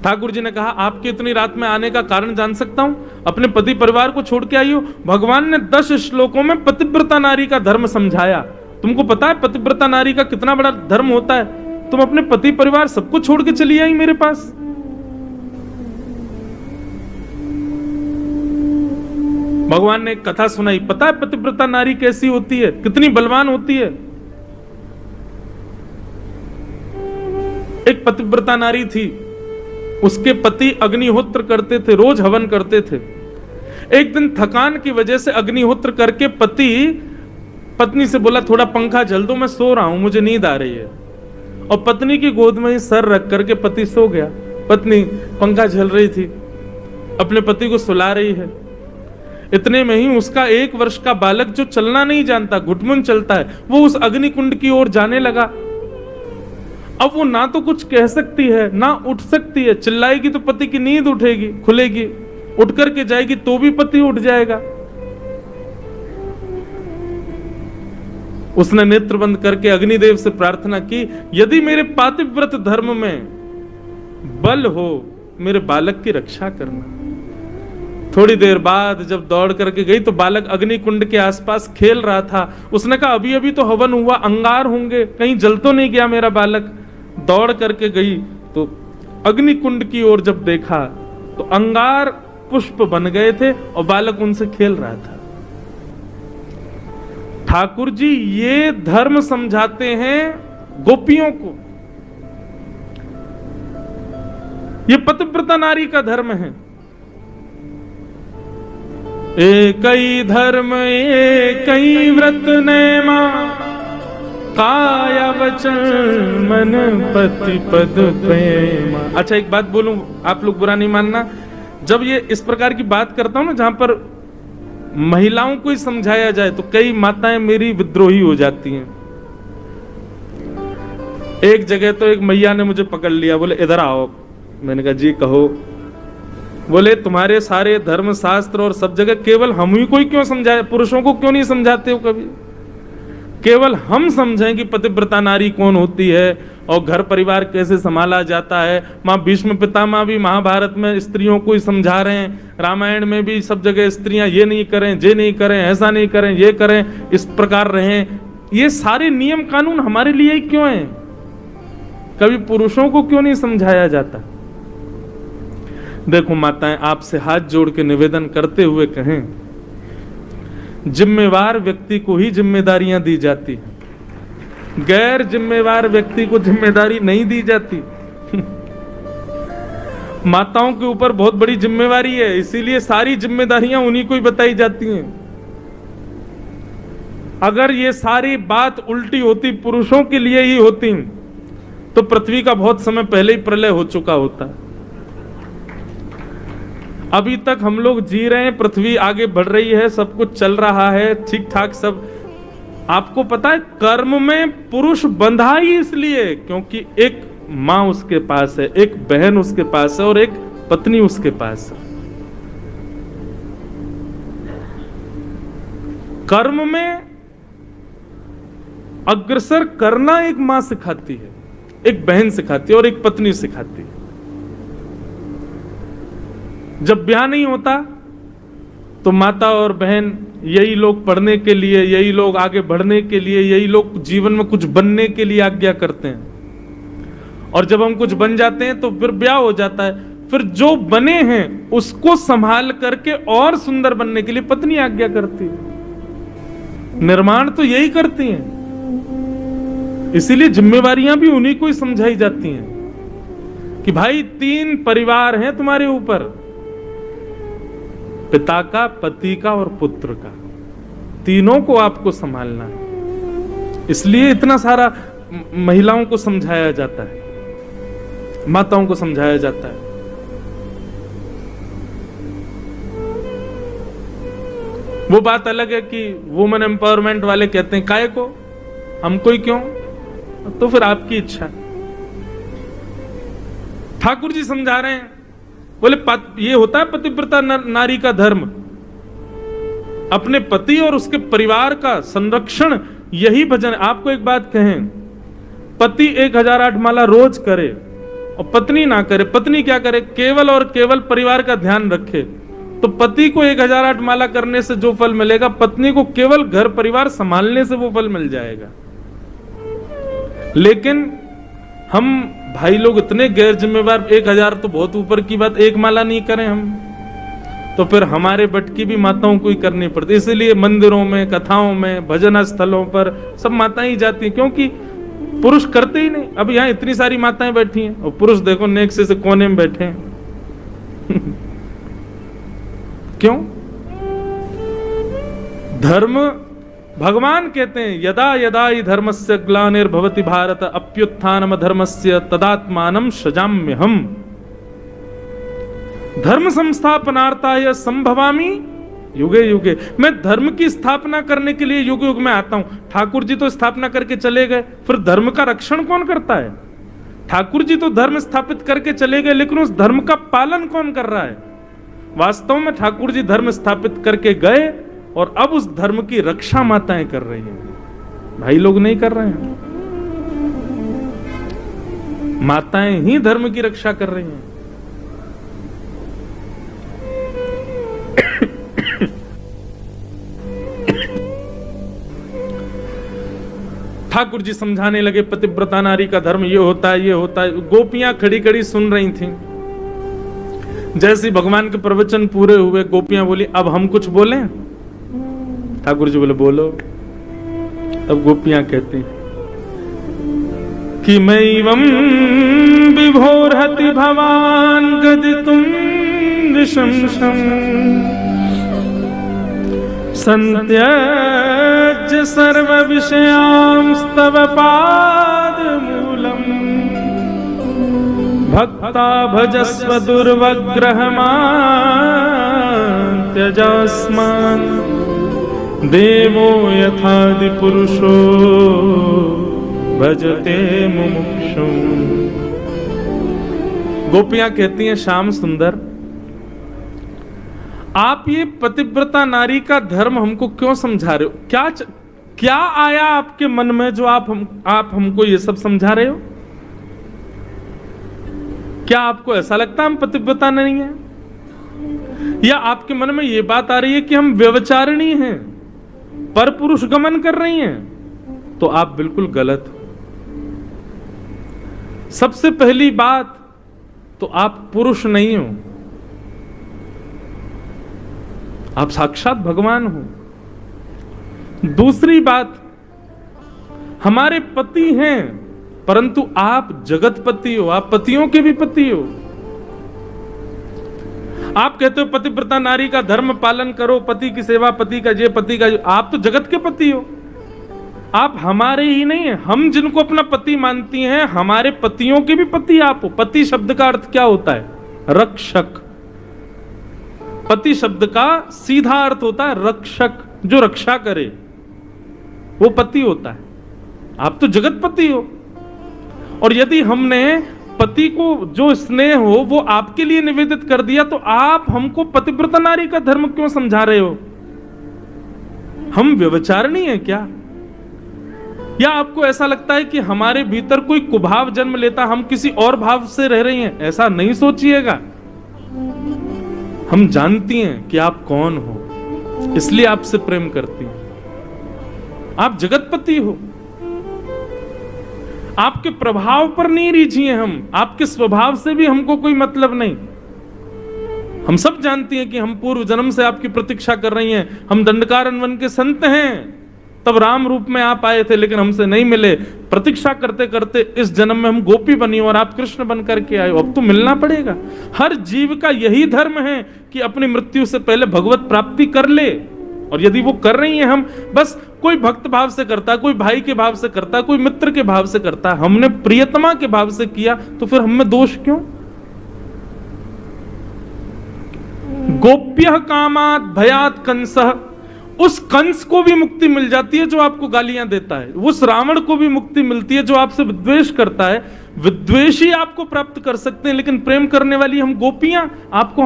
ठाकुर जी ने कहा, आपके इतनी रात में आने का कारण जान सकता हूं? अपने पति परिवार को छोड़ के आई हो। भगवान ने 10 श्लोकों में पतिव्रता नारी का धर्म समझाया। तुमको पता है पतिव्रता नारी का कितना बड़ा धर्म होता है? तुम अपने पति परिवार सबको छोड़ के चली आई मेरे पास। भगवान ने एक कथा सुनाई। पता है पतिव्रता नारी कैसी होती है, कितनी बलवान होती है? एक पतिव्रता नारी थी, उसके पति अग्निहोत्र करते थे, रोज हवन करते थे। एक दिन थकान की वजह से अग्निहोत्र करके पत्नी से बोला, थोड़ा पंखा झल दो, मैं सो रहा हूं, मुझे नींद आ रही है। और पत्नी की गोद में ही सर रख करके पति सो गया। पत्नी पंखा झल रही थी, अपने पति को सुला रही है। इतने में ही उसका 1 वर्ष का बालक, जो चलना नहीं जानता, घुटमुन चलता है, वो उस अग्निकुंड की ओर जाने लगा। अब वो ना तो कुछ कह सकती है, ना उठ सकती है। चिल्लाएगी तो पति की नींद उठेगी, खुलेगी, उठ करके जाएगी तो भी पति उठ जाएगा। उसने नेत्र बंद करके अग्निदेव से प्रार्थना की, यदि मेरे पातिव्रत धर्म में बल हो, मेरे बालक की रक्षा करना। थोड़ी देर बाद जब दौड़ करके गई तो बालक अग्निकुंड के आसपास खेल रहा था। उसने कहा, अभी अभी तो हवन हुआ, अंगार होंगे, कहीं जल तो नहीं गया मेरा बालक। दौड़ करके गई तो अग्निकुंड की ओर जब देखा तो अंगार पुष्प बन गए थे और बालक उनसे खेल रहा था। ठाकुर जी ये धर्म समझाते हैं गोपियों को। ये पतिव्रता नारी का धर्म है। एक ही धर्म एक ही व्रत नेमा, काया वचन मन पति पद प्रेमा। अच्छा एक बात बोलूं, आप लोग बुरा नहीं मानना, जब ये इस प्रकार की बात करता हूं ना जहां पर महिलाओं को ही समझाया जाए तो कई माताएं मेरी विद्रोही हो जाती हैं। एक जगह तो एक मैया ने मुझे पकड़ लिया, बोले इधर आओ। मैंने कहा जी कहो। बोले तुम्हारे सारे धर्म शास्त्र और सब जगह केवल हम ही को ही क्यों समझाए, पुरुषों को क्यों नहीं समझाते हो कभी? केवल हम समझें कि पतिव्रता नारी कौन होती है और घर परिवार कैसे संभाला जाता है। माँ भीष्म पितामह भी महाभारत में स्त्रियों को ही समझा रहे हैं, रामायण में भी सब जगह स्त्रियां ये नहीं करें, ये नहीं करें, ऐसा नहीं करें, ये करें, इस प्रकार रहें। ये सारे नियम कानून हमारे लिए ही क्यों हैं? कभी पुरुषों को क्यों नहीं समझाया जाता? देखो माताएं, आपसे हाथ जोड़ के निवेदन करते हुए कहें, जिम्मेवार व्यक्ति को ही जिम्मेदारियां दी जाती हैं, गैर जिम्मेवार व्यक्ति को जिम्मेदारी नहीं दी जाती। माताओं के ऊपर बहुत बड़ी जिम्मेवारी है, इसीलिए सारी जिम्मेदारियां उन्हीं को ही बताई जाती हैं। अगर ये सारी बात उल्टी होती, पुरुषों के लिए ही होती, तो पृथ्वी का बहुत समय पहले ही प्रलय हो चुका होता। अभी तक हम लोग जी रहे हैं, पृथ्वी आगे बढ़ रही है, सब कुछ चल रहा है ठीक ठाक सब। आपको पता है कर्म में पुरुष बंधा ही इसलिए क्योंकि एक मां उसके पास है, एक बहन उसके पास है और एक पत्नी उसके पास है। कर्म में अग्रसर करना एक मां सिखाती है, एक बहन सिखाती है और एक पत्नी सिखाती है। जब ब्याह नहीं होता तो माता और बहन यही लोग पढ़ने के लिए, यही लोग आगे बढ़ने के लिए, यही लोग जीवन में कुछ बनने के लिए आज्ञा करते हैं। और जब हम कुछ बन जाते हैं तो फिर ब्याह हो जाता है। फिर जो बने हैं उसको संभाल करके और सुंदर बनने के लिए पत्नी आज्ञा करती है। निर्माण तो यही करती हैं। इसीलिए जिम्मेवारियां भी उन्हीं को ही समझाई जाती हैं कि भाई 3 परिवार हैं तुम्हारे ऊपर, पिता का, पति का और पुत्र का। तीनों को आपको संभालना है। इसलिए इतना सारा महिलाओं को समझाया जाता है, माताओं को समझाया जाता है। वो बात अलग है कि वुमेन एम्पावरमेंट वाले कहते हैं काहे को, हमको ही क्यों, तो फिर आपकी इच्छा। ठाकुर जी समझा रहे हैं, बोले ये होता है पतिव्रता नारी का धर्म, अपने पति और उसके परिवार का संरक्षण, यही भजन। आपको एक बात कहें, पति 1008 माला रोज करे और पत्नी ना करे, पत्नी क्या करे, केवल और केवल परिवार का ध्यान रखे, तो पति को 1008 माला करने से जो फल मिलेगा, पत्नी को केवल घर परिवार संभालने से वो फल मिल जाएगा। लेकिन हम भाई लोग इतने गैर जिम्मेवार, 1000 तो बहुत ऊपर की बात, 1 माला नहीं करें हम, तो फिर हमारे बटकी भी माताओं को ही करनी पड़ती। इसलिए मंदिरों में, कथाओं में, भजन स्थलों पर सब माताएं ही जाती हैं, क्योंकि पुरुष करते ही नहीं। अब यहाँ इतनी सारी माताएं बैठी हैं और पुरुष देखो नेक से कोने में बैठे हैं। क्यों? धर्म, भगवान कहते हैं यदा यदा हि धर्मस्य ग्लानिर्भवति भारत अप्युत्थानम धर्मस्य तदात्मानं सृजाम्यहम्। धर्म संस्थापनार्थाय संभवामि युगे युगे। मैं धर्म की स्थापना करने के लिए युग युग में आता हूं। ठाकुर जी तो स्थापना करके चले गए, फिर धर्म का रक्षण कौन करता है? ठाकुर जी तो धर्म स्थापित करके चले गए, लेकिन उस धर्म का पालन कौन कर रहा है? वास्तव में ठाकुर जी धर्म स्थापित करके गए और अब उस धर्म की रक्षा माताएं कर रही हैं, भाई लोग नहीं कर रहे हैं। माताएं ही धर्म की रक्षा कर रही हैं। ठाकुर जी समझाने लगे पतिव्रता नारी का धर्म ये होता है, ये होता है। गोपियां खड़ी खड़ी सुन रही थीं। जैसे भगवान के प्रवचन पूरे हुए, गोपियां बोली अब हम कुछ बोलें? ठाकुर जी बोले बोलो। तब गोपियां कहती हैं कि मैवं विभोर्हति भवान गदितुं नृशंसम् संत्यज्य सर्व विषयांस्तव पादमूलम् भक्ता भजस्व दुर्वग्रहमान् त्यजस्मान् देवो यथादि पुरुषो भजते मुमुक्षु। गोपियां कहती हैं श्याम सुंदर, आप ये पतिव्रता नारी का धर्म हमको क्यों समझा रहे हो? क्या आया आपके मन में जो आप हमको ये सब समझा रहे हो? क्या आपको ऐसा लगता है हम पतिव्रता नहीं है, या आपके मन में ये बात आ रही है कि हम व्यभिचारिणी हैं, पर पुरुष गमन कर रही हैं? तो आप बिल्कुल गलत हो। सबसे पहली बात तो आप पुरुष नहीं हो, आप साक्षात भगवान हो। दूसरी बात, हमारे पति हैं, परंतु आप जगतपति हो, आप पतियों के भी पति हो। आप कहते हो पतिव्रता नारी का धर्म पालन करो, पति की सेवा, पति का ये, पति का ये। आप तो जगत के पति हो, आप हमारे ही नहीं है। हम जिनको अपना पति मानती हैं, हमारे पतियों के भी पति आप हो। पति शब्द का अर्थ क्या होता है? रक्षक। पति शब्द का सीधा अर्थ होता है रक्षक, जो रक्षा करे, वो पति होता है। आप तो जगतपति हो, और यदि हमने पति को जो स्नेह हो वो आपके लिए निवेदित कर दिया, तो आप हमको पतिव्रता नारी का धर्म क्यों समझा रहे हो? हम व्यभिचारिणी हैं क्या? या आपको ऐसा लगता है कि हमारे भीतर कोई कुभाव जन्म लेता, हम किसी और भाव से रह रही हैं? ऐसा नहीं सोचिएगा। हम जानती हैं कि आप कौन हो, इसलिए आपसे प्रेम करती हैं। आप जगतपति हो, आपके प्रभाव पर नहीं रीझी हैं हम, आपके स्वभाव से भी हमको कोई मतलब नहीं। हम सब जानती हैं कि हम पूर्व जन्म से आपकी प्रतीक्षा कर रही हैं। हम दंडकारण्य वन के संत हैं, तब राम रूप में आप आए थे लेकिन हमसे नहीं मिले। प्रतीक्षा करते करते इस जन्म में हम गोपी बनी और आप कृष्ण बन करके आए। अब तो मिलना पड़ेगा। हर जीव का यही धर्म है कि अपनी मृत्यु से पहले भगवत प्राप्ति कर ले, और यदि वो कर रही हैं, हम बस कोई भक्त भाव से करता, कोई भाई के भाव से करता, कोई मित्र के भाव से करता, हमने प्रियतमा के भाव से किया, तो फिर हमें दोष क्यों? गोप्यः कामात् भयात् कंसः, उस कंस को भी मुक्ति मिल जाती है जो आपको गालियां देता है। उस रावण को भी मुक्ति मिलती है जो आपसे विद्वेष करता है। विद्वेषी आपको प्राप्त कर सकते हैं, लेकिन प्रेम करने वाली हम गोपियां, आप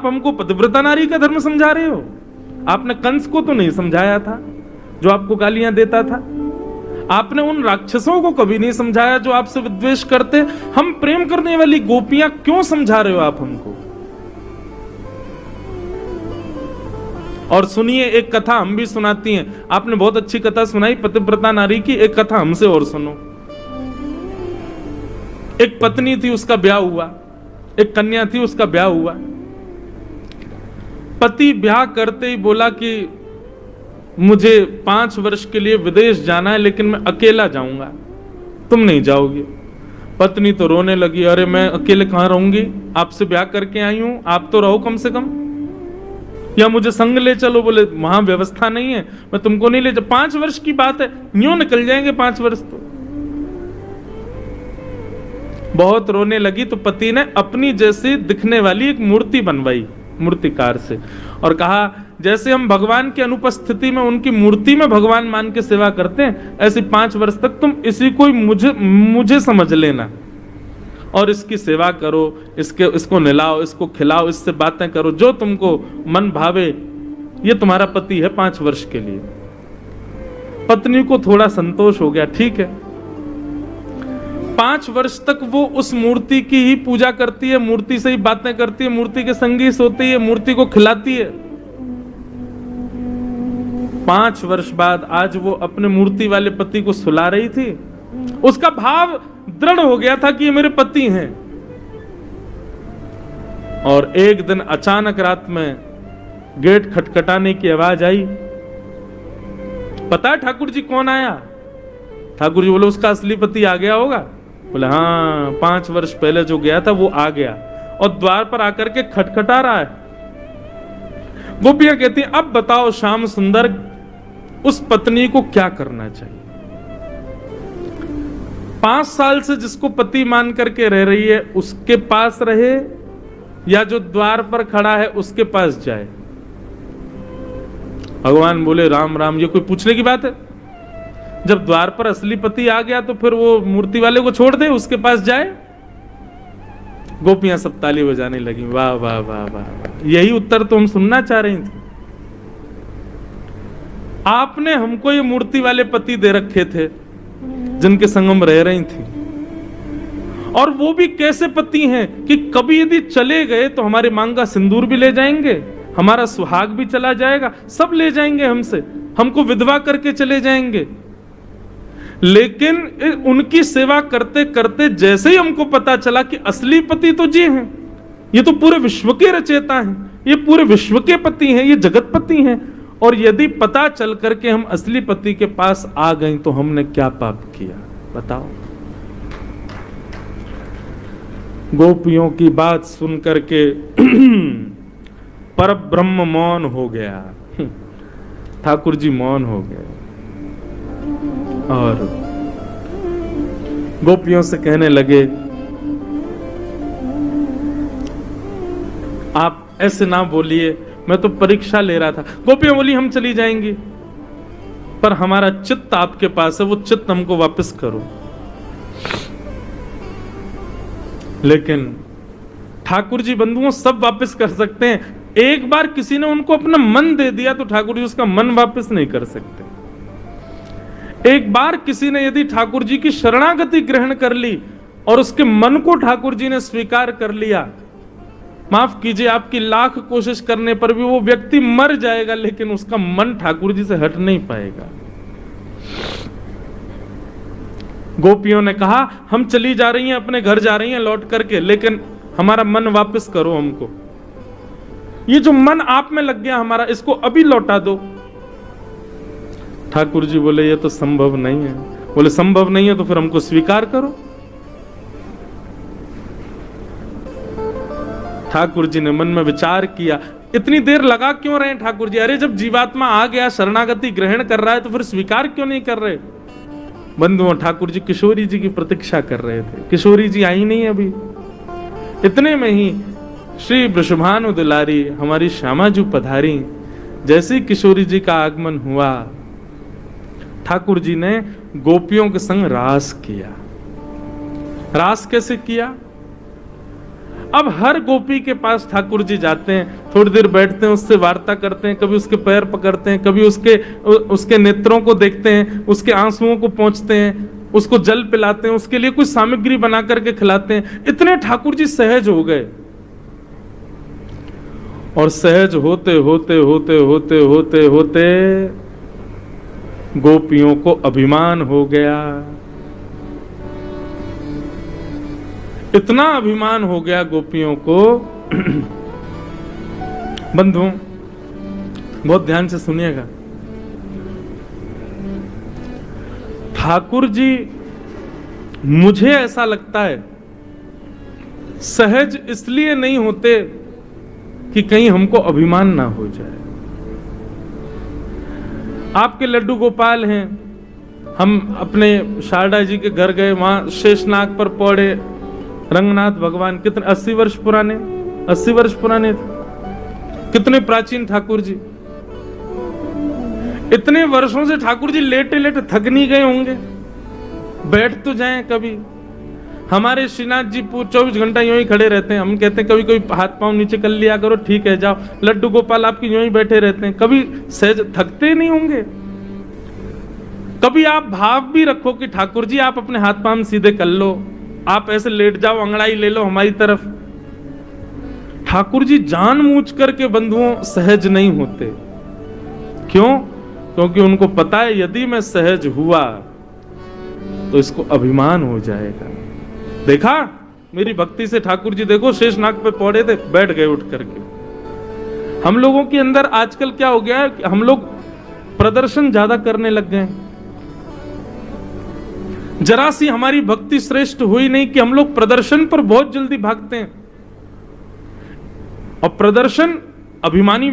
हमको पतिव्रता नारी का धर्म समझा रहे हो। आपने कंस को तो नहीं समझाया था जो आपको गालियां देता था। आपने उन राक्षसों को कभी नहीं समझाया जो आपसे विद्वेष करते। हम प्रेम करने वाली गोपियां क्यों समझा रहे हो आप हमको? और सुनिए, एक कथा हम भी सुनाती हैं। आपने बहुत अच्छी कथा सुनाई पतिव्रता नारी की, एक कथा हमसे और सुनो। एक पत्नी थी, उसका ब्याह हुआ। एक कन्या थी, उसका ब्याह हुआ। पति ब्याह करते ही बोला कि मुझे 5 वर्ष के लिए विदेश जाना है, लेकिन मैं अकेला जाऊंगा, तुम नहीं जाओगी। पत्नी तो रोने लगी, अरे मैं अकेले कहां रहूंगी, आपसे ब्याह करके आई हूं, आप तो रहो कम से कम, या मुझे संग ले चलो। बोले वहां व्यवस्था नहीं है, मैं तुमको नहीं ले जा। 5 वर्ष की बात है, यूं निकल जाएंगे 5 वर्ष तो। बहुत रोने लगी तो पति ने अपनी जैसी दिखने वाली एक मूर्ति बनवाई मूर्तिकार से, और कहा जैसे हम भगवान की अनुपस्थिति में उनकी मूर्ति में भगवान मान के सेवा करते हैं, ऐसे 5 वर्ष तक तुम इसी को मुझे समझ लेना, और इसकी सेवा करो, इसको नहलाओ, इसको खिलाओ, इससे बातें करो, जो तुमको मन भावे। ये तुम्हारा पति है 5 वर्ष के लिए। पत्नी को थोड़ा संतोष हो गया, ठीक है। 5 वर्ष तक वो उस मूर्ति की ही पूजा करती है, मूर्ति से ही बातें करती है, मूर्ति के संगी सोती है, मूर्ति को खिलाती है। 5 वर्ष बाद आज वो अपने मूर्ति वाले पति को सुला रही थी। उसका भाव दृढ़ हो गया था कि ये मेरे पति हैं। और एक दिन अचानक रात में गेट खटखटाने की आवाज आई। पता है ठाकुर जी कौन आया? ठाकुर जी बोले उसका असली पति आ गया होगा। बोले हाँ, 5 वर्ष पहले जो गया था वो आ गया और द्वार पर आकर के खटखटा रहा है। गोपियां कहती हैं अब बताओ श्याम सुंदर, उस पत्नी को क्या करना चाहिए? 5 साल से जिसको पति मान करके रह रही है उसके पास रहे या जो द्वार पर खड़ा है उसके पास जाए? भगवान बोले राम राम, ये कोई पूछने की बात है? जब द्वार पर असली पति आ गया तो फिर वो मूर्ति वाले को छोड़ दे, उसके पास जाए। गोपियां सब ताली बजाने लगी, वाह वाह वाह वाह, यही उत्तर तो हम सुनना चाह रही थी। आपने हमको ये मूर्ति वाले पति दे रखे थे जिनके संग हम रह रही थी, और वो भी कैसे पति हैं कि कभी यदि चले गए तो हमारे मांग का सिंदूर भी ले जाएंगे, हमारा सुहाग भी चला जाएगा, सब ले जाएंगे हमसे, हमको विधवा करके चले जाएंगे। लेकिन उनकी सेवा करते करते जैसे ही हमको पता चला कि असली पति तो जी हैं, ये तो पूरे विश्व के रचयिता हैं, ये पूरे विश्व के पति हैं, ये जगतपति हैं, और यदि पता चल करके हम असली पति के पास आ गए तो हमने क्या पाप किया बताओ? गोपियों की बात सुन करके पर ब्रह्म मौन हो गया। ठाकुर जी मौन हो गए और गोपियों से कहने लगे आप ऐसे ना बोलिए, मैं तो परीक्षा ले रहा था। गोपियां बोली हम चली जाएंगी, पर हमारा चित्त आपके पास है, वो चित्त हमको वापस करो। लेकिन ठाकुर जी बंधुओं सब वापस कर सकते हैं, एक बार किसी ने उनको अपना मन दे दिया तो ठाकुर जी उसका मन वापस नहीं कर सकते। एक बार किसी ने यदि ठाकुर जी की शरणागति ग्रहण कर ली और उसके मन को ठाकुर जी ने स्वीकार कर लिया, माफ कीजिए आपकी लाख कोशिश करने पर भी वो व्यक्ति मर जाएगा लेकिन उसका मन ठाकुर जी से हट नहीं पाएगा। गोपियों ने कहा हम चली जा रही हैं, अपने घर जा रही हैं लौट करके, लेकिन हमारा मन वापस करो हमको, ये जो मन आप में लग गया हमारा, इसको अभी लौटा दो। ठाकुर जी बोले ये तो संभव नहीं है। बोले संभव नहीं है तो फिर हमको स्वीकार करो। ठाकुर जी ने मन में विचार किया, इतनी देर लगा क्यों रहे ठाकुर जी? अरे जब जीवात्मा आ गया, शरणागति ग्रहण कर रहा है तो फिर स्वीकार क्यों नहीं कर रहे? बंधुओं ठाकुर जी किशोरी जी की प्रतीक्षा कर रहे थे, किशोरी जी आई नहीं अभी। इतने में ही श्री वृषभानु दुलारी हमारी श्यामाजू पधारी। जैसे किशोरी जी का आगमन हुआ, ठाकुर जी ने गोपियों के संग रास किया। रास कैसे किया? अब हर गोपी के पास ठाकुर जी जाते हैं, थोड़ी देर बैठते हैं, उससे वार्ता करते हैं, कभी उसके पैर पकड़ते हैं, कभी उसके नेत्रों को देखते हैं, उसके आंसुओं को पोंछते हैं, उसको जल पिलाते हैं, उसके लिए कुछ सामग्री बना करके खिलाते हैं। इतने ठाकुर जी सहज हो गए, और सहज होते होते होते होते होते होते गोपियों को अभिमान हो गया। इतना अभिमान हो गया गोपियों को। बंधुओं बहुत ध्यान से सुनिएगा, ठाकुर जी मुझे ऐसा लगता है सहज इसलिए नहीं होते कि कहीं हमको अभिमान ना हो जाए। आपके लड्डू गोपाल हैं, हम अपने शारदा जी के घर गए, वहां शेषनाग पर पौड़े रंगनाथ भगवान, कितने 80 वर्ष पुराने, 80 वर्ष पुराने थे, कितने प्राचीन ठाकुर जी। इतने वर्षों से ठाकुर जी लेटे लेटे थक नहीं गए होंगे, बैठ तो जाएं कभी। हमारे श्रीनाथ जी 24 घंटा यूं ही खड़े रहते हैं, हम कहते हैं कभी कोई हाथ पांव नीचे कर लिया करो, ठीक है जाओ। लड्डू गोपाल आपकी यूं ही बैठे रहते हैं, कभी सहज थकते नहीं होंगे। कभी आप भाव भी रखो कि ठाकुर जी आप अपने हाथ पांव सीधे कर लो, आप ऐसे लेट जाओ, अंगड़ाई ले लो हमारी तरफ। ठाकुर जी जानबूझ करके बंधुओं सहज नहीं होते। क्यों? क्योंकि उनको पता है यदि मैं सहज हुआ तो इसको अभिमान हो जाएगा। देखा मेरी भक्ति से ठाकुर जी देखो शेषनाग पे पौड़े थे, बैठ गए उठ करके। हम लोगों के अंदर आजकल क्या हो गया है कि हम लोग प्रदर्शन ज्यादा करने लग गए। जरा सी हमारी भक्ति श्रेष्ठ हुई नहीं कि हम लोग प्रदर्शन पर बहुत जल्दी भागते हैं। और प्रदर्शन अभिमानी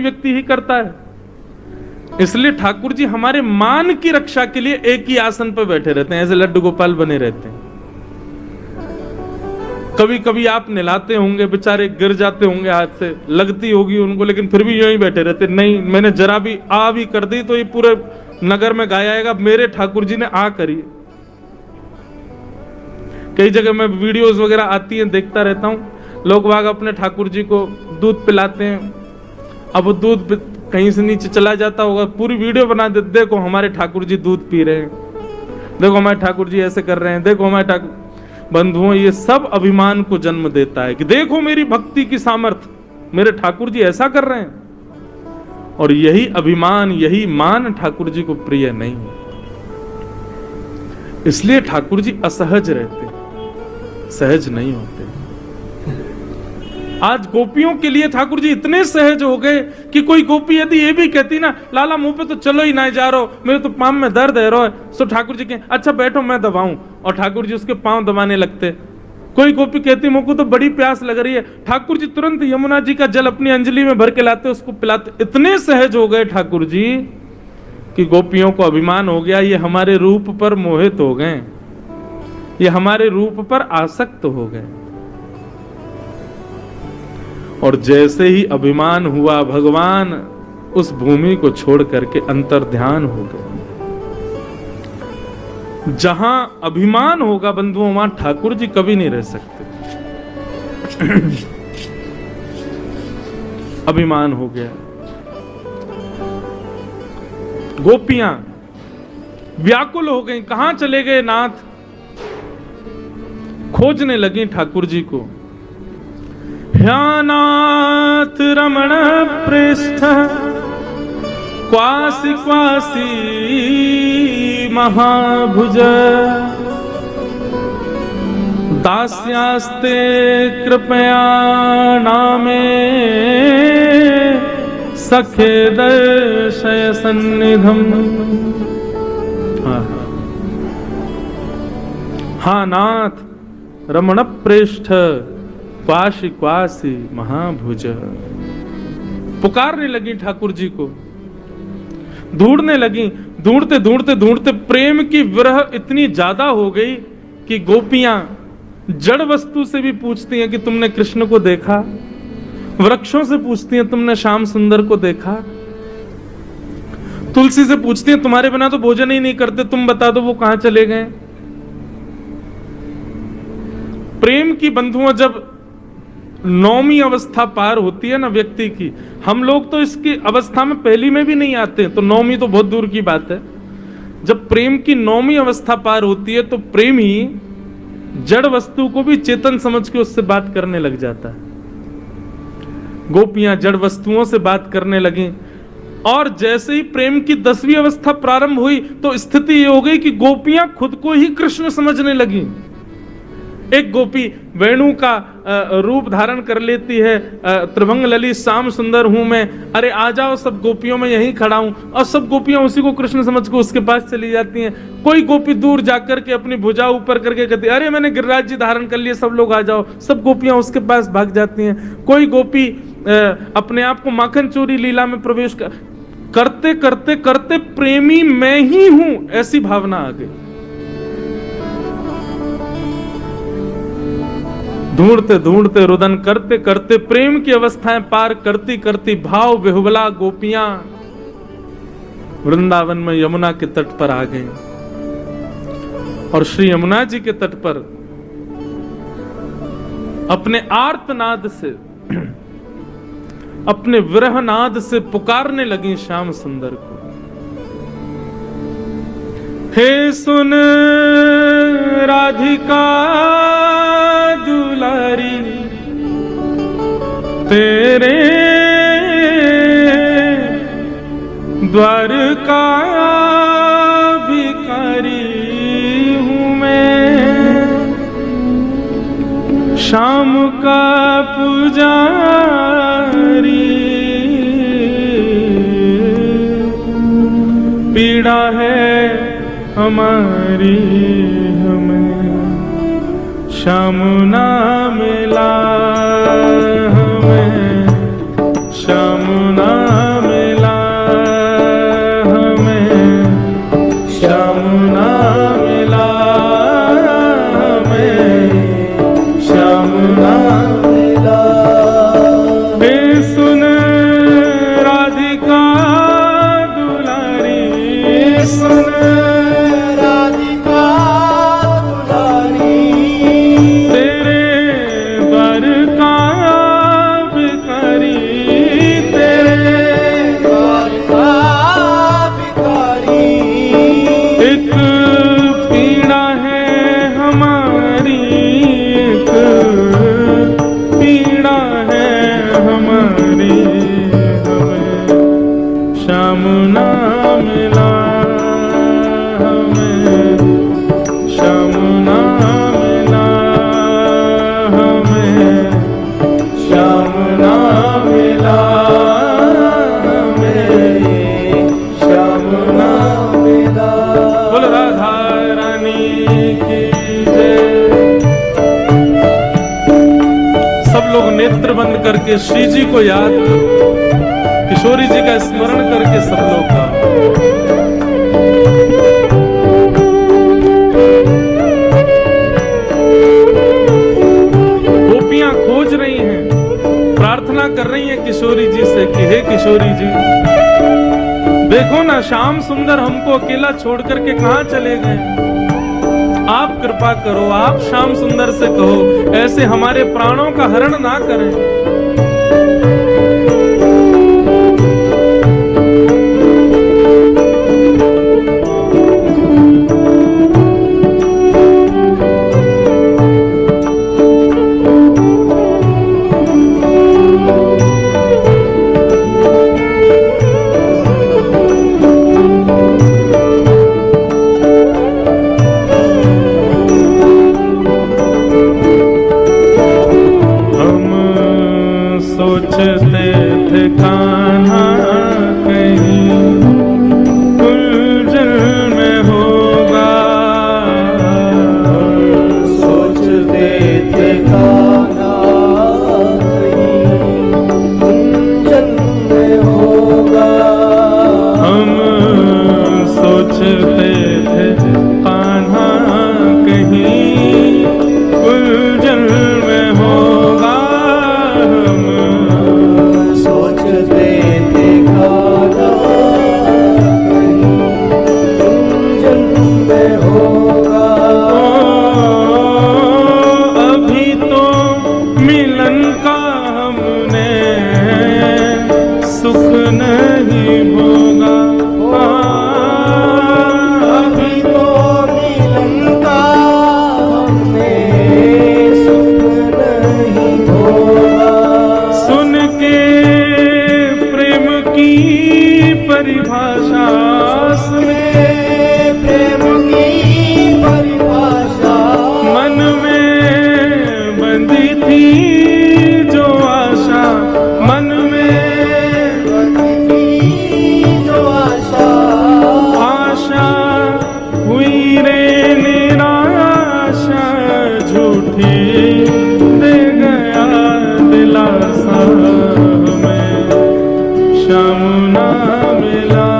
व्यक्ति ही करता है। इसलिए ठाकुर जी हमारे मान की रक्षा के लिए एक ही आसन पर बैठे रहते हैं, ऐसे लड्डू गोपाल बने रहते हैं। कभी कभी आप नहलाते होंगे, बेचारे गिर जाते होंगे, हाथ से लगती होगी उनको, लेकिन फिर भी यूं ही बैठे रहते। नहीं, मैंने जरा भी आ भी कर दी तो ये पूरे नगर में गाया आएगा, मेरे ठाकुर जी ने आ करी। कई जगह मैं वीडियोस वगैरह आती हैं, देखता रहता हूं, लोग बाग अपने ठाकुर जी को दूध पिलाते हैं। अब वो दूध कहीं से नीचे चला जाता होगा, पूरी वीडियो बना देते, देखो हमारे ठाकुर जी दूध पी रहे हैं, देखो हमारे ठाकुर जी ऐसे कर रहे हैं, देखो हमारे ठाकुर। बंधुओं, ये सब अभिमान को जन्म देता है कि देखो मेरी भक्ति की सामर्थ्य, मेरे ठाकुर जी ऐसा कर रहे हैं। और यही अभिमान, यही मान ठाकुर जी को प्रिय नहीं है। इसलिए ठाकुर जी असहज रहते, सहज नहीं होते। आज गोपियों के लिए ठाकुर जी इतने सहज हो गए कि कोई गोपी यदि ये भी कहती ना, लाला मुंह पे तो चलो ही ना जा रहा हो, मेरे तो पांव में दर्द है रो, सो ठाकुर जी कहें अच्छा बैठो मैं दबाऊं, और ठाकुर जी उसके पांव दबाने लगते। कोई गोपी कहती मुझको तो बड़ी प्यास लग रही है, ठाकुर जी तुरंत यमुना जी का जल अपनी अंजलि में भर के लाते, उसको पिलाते। इतने सहज हो गए ठाकुर जी कि गोपियों को अभिमान हो गया, ये हमारे रूप पर मोहित हो गए, ये हमारे रूप पर आसक्त हो गए। और जैसे ही अभिमान हुआ, भगवान उस भूमि को छोड़ करके अंतर्ध्यान हो गए। जहां अभिमान होगा बंधुओं, वहां ठाकुर जी कभी नहीं रह सकते। अभिमान हो गया। गोपियां व्याकुल हो गई, कहां चले गए नाथ, खोजने लगी ठाकुर जी को। ह्यानाथ रमण पृष्ठ क्वासी क्वासी महाभुज दास्यास्ते कृपया नामे सखे दर्शय सन्निधम। हाँ नाथ रमण प्रेष्ठ क्वासी क्वासी महाभुज। पुकारने लगी ठाकुर जी को, ढूंढने लगी। ढूंढते ढूंढते ढूंढते प्रेम की विरह इतनी ज्यादा हो गई कि गोपियां जड़ वस्तु से भी पूछती हैं कि तुमने कृष्ण को देखा, वृक्षों से पूछती हैं तुमने श्याम सुंदर को देखा, तुलसी से पूछती हैं तुम्हारे बिना तो भोजन ही नहीं करते, तुम बता दो वो कहां चले गए। प्रेम की बंधुओं जब नौवीं अवस्था पार होती है ना व्यक्ति की, हम लोग तो इसकी अवस्था में पहली में भी नहीं आते, तो नौवीं तो बहुत दूर की बात है। जब प्रेम की नौवीं अवस्था पार होती है तो प्रेमी जड़ वस्तु को भी चेतन समझ के उससे बात करने लग जाता है। गोपियां जड़ वस्तुओं से बात करने लगी, और जैसे ही प्रेम की 10वीं अवस्था प्रारंभ हुई तो स्थिति ये हो गई कि गोपियां खुद को ही कृष्ण समझने लगी। एक गोपी वेणु का रूप धारण कर लेती है, त्रिभंग ललित श्याम सुंदर हूं मैं, अरे आ जाओ सब गोपियों में यहीं खड़ा हूं, और सब गोपियां उसी को कृष्ण समझ के उसके पास चली जाती हैं। कोई गोपी दूर जाकर के अपनी भुजा ऊपर करके कहती है अरे मैंने गिरिराज जी धारण कर लिए, सब लोग आ जाओ, सब गोपियां उसके पास भाग जाती हैं। कोई गोपी अपने आप को माखन चोरी लीला में प्रवेश करते करते करते प्रेमी मैं ही हूं ऐसी भावना आ गई। ढूंढते ढूंढते रुदन करते करते प्रेम की अवस्थाएं पार करती करती भाव बेहुबला गोपियां वृंदावन में यमुना के तट पर आ गई। और श्री यमुना जी के तट पर अपने आर्तनाद से, अपने विरहनाद से पुकारने लगी श्याम सुंदर को। हे सुन राधिका दुलारी, तेरे द्वारका भिखारी हूँ मैं, शाम का पुजारी। पीड़ा है हमारी हमें श्याम ना मिला, हमें श्याम ना मिला, हमें श्याम ना मिला, हमें श्याम ना मिला। हे सुन राधिका दुलारी, सुन राधिका दुलारी, तेरे बर का भिखारी, तेरे बर का भिखारी। एक पीड़ा है हमारी, एक पीड़ा है हमारी, हमें श्याम ना मिला, हमें श्याम ना मिला, हमें श्याम ना मिला, हमें श्याम ना मिला। बोल राधा रानी की जय। सब लोग नेत्र बंद करके श्री जी को याद करो, किशोरी जी का स्मरण करके सब लोग का। गोपियां खोज रही हैं, प्रार्थना कर रही हैं किशोरी जी से कि हे किशोरी जी, देखो ना श्याम सुंदर हमको अकेला छोड़ करके कहां चले गए। आप कृपा करो, आप श्याम सुंदर से कहो ऐसे हमारे प्राणों का हरण ना करें। सोचते थे कान्हा कहीं उलझन में होगा, सोचते थे कान्हा कहीं उलझन में होगा। हम सोचते थे कान्हा कहीं उलझन में होगा, परिभाषा में प्रेम की परिभाषा मन में बंधी थी जो आशा, मन में बंधी थी जो आशा, आशा हुई रे निराशा, झूठी दे गया दिलासा, हमें श्याम ना मिला,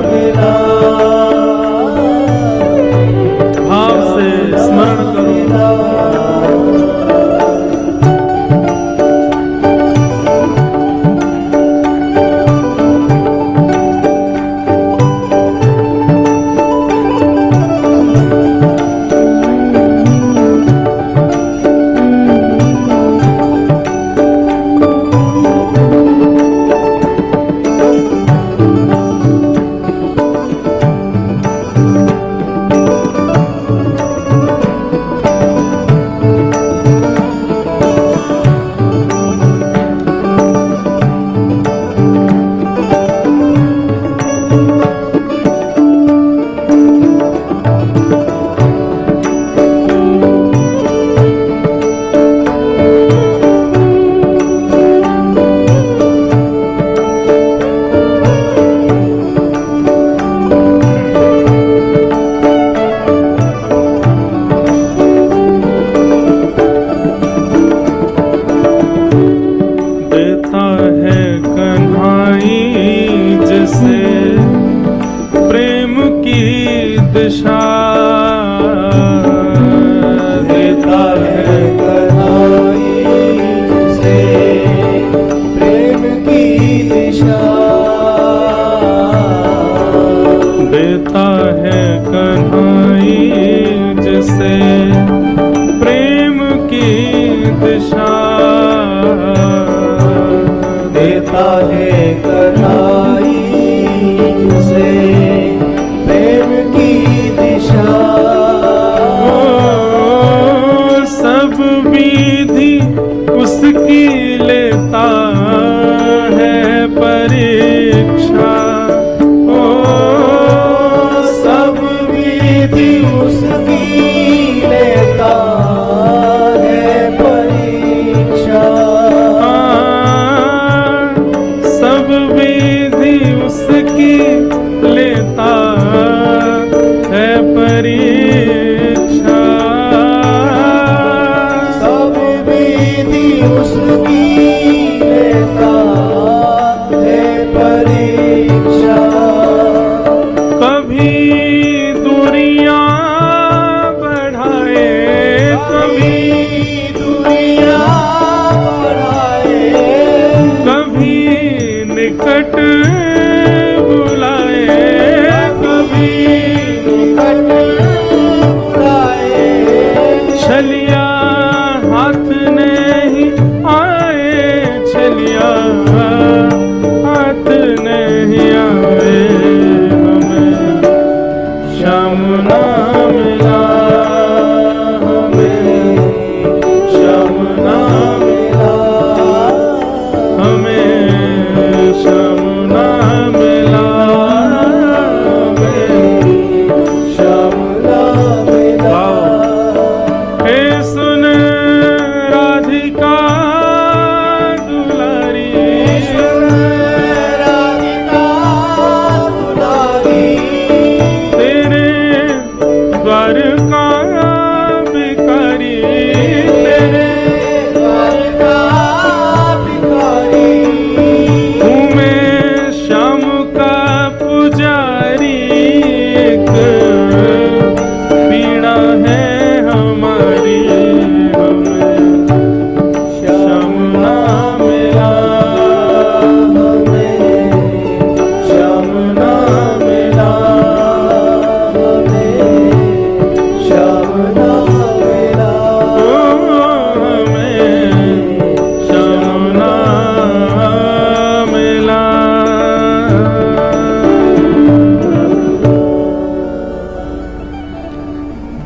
मिला, भाव से स्मरण करो।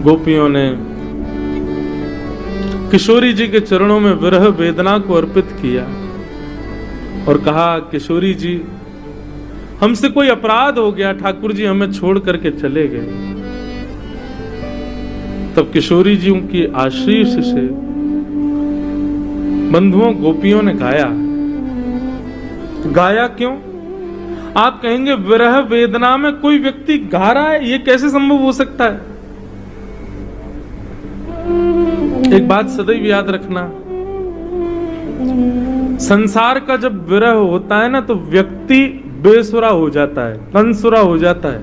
गोपियों ने किशोरी जी के चरणों में विरह वेदना को अर्पित किया और कहा, किशोरी जी हमसे कोई अपराध हो गया, ठाकुर जी हमें छोड़ करके चले गए। तब किशोरी जी की आशीष से बंधुओं गोपियों ने गाया। गाया क्यों? आप कहेंगे विरह वेदना में कोई व्यक्ति गा रहा है, ये कैसे संभव हो सकता है? एक बात सदैव याद रखना, संसार का जब विरह होता है ना तो व्यक्ति बेसुरा हो जाता है, तनसुरा हो जाता है।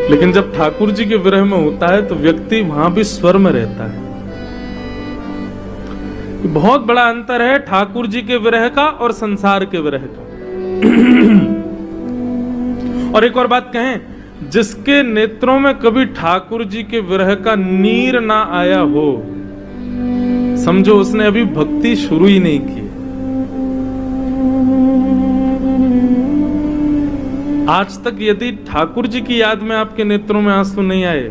लेकिन जब ठाकुर जी के विरह में होता है तो व्यक्ति वहां भी स्वर में रहता है। बहुत बड़ा अंतर है ठाकुर जी के विरह का और संसार के विरह का। और एक और बात कहें, जिसके नेत्रों में कभी ठाकुर जी के विरह का नीर ना आया हो, समझो उसने अभी भक्ति शुरू ही नहीं की। आज तक यदि ठाकुर जी की याद में आपके नेत्रों में आंसू नहीं आए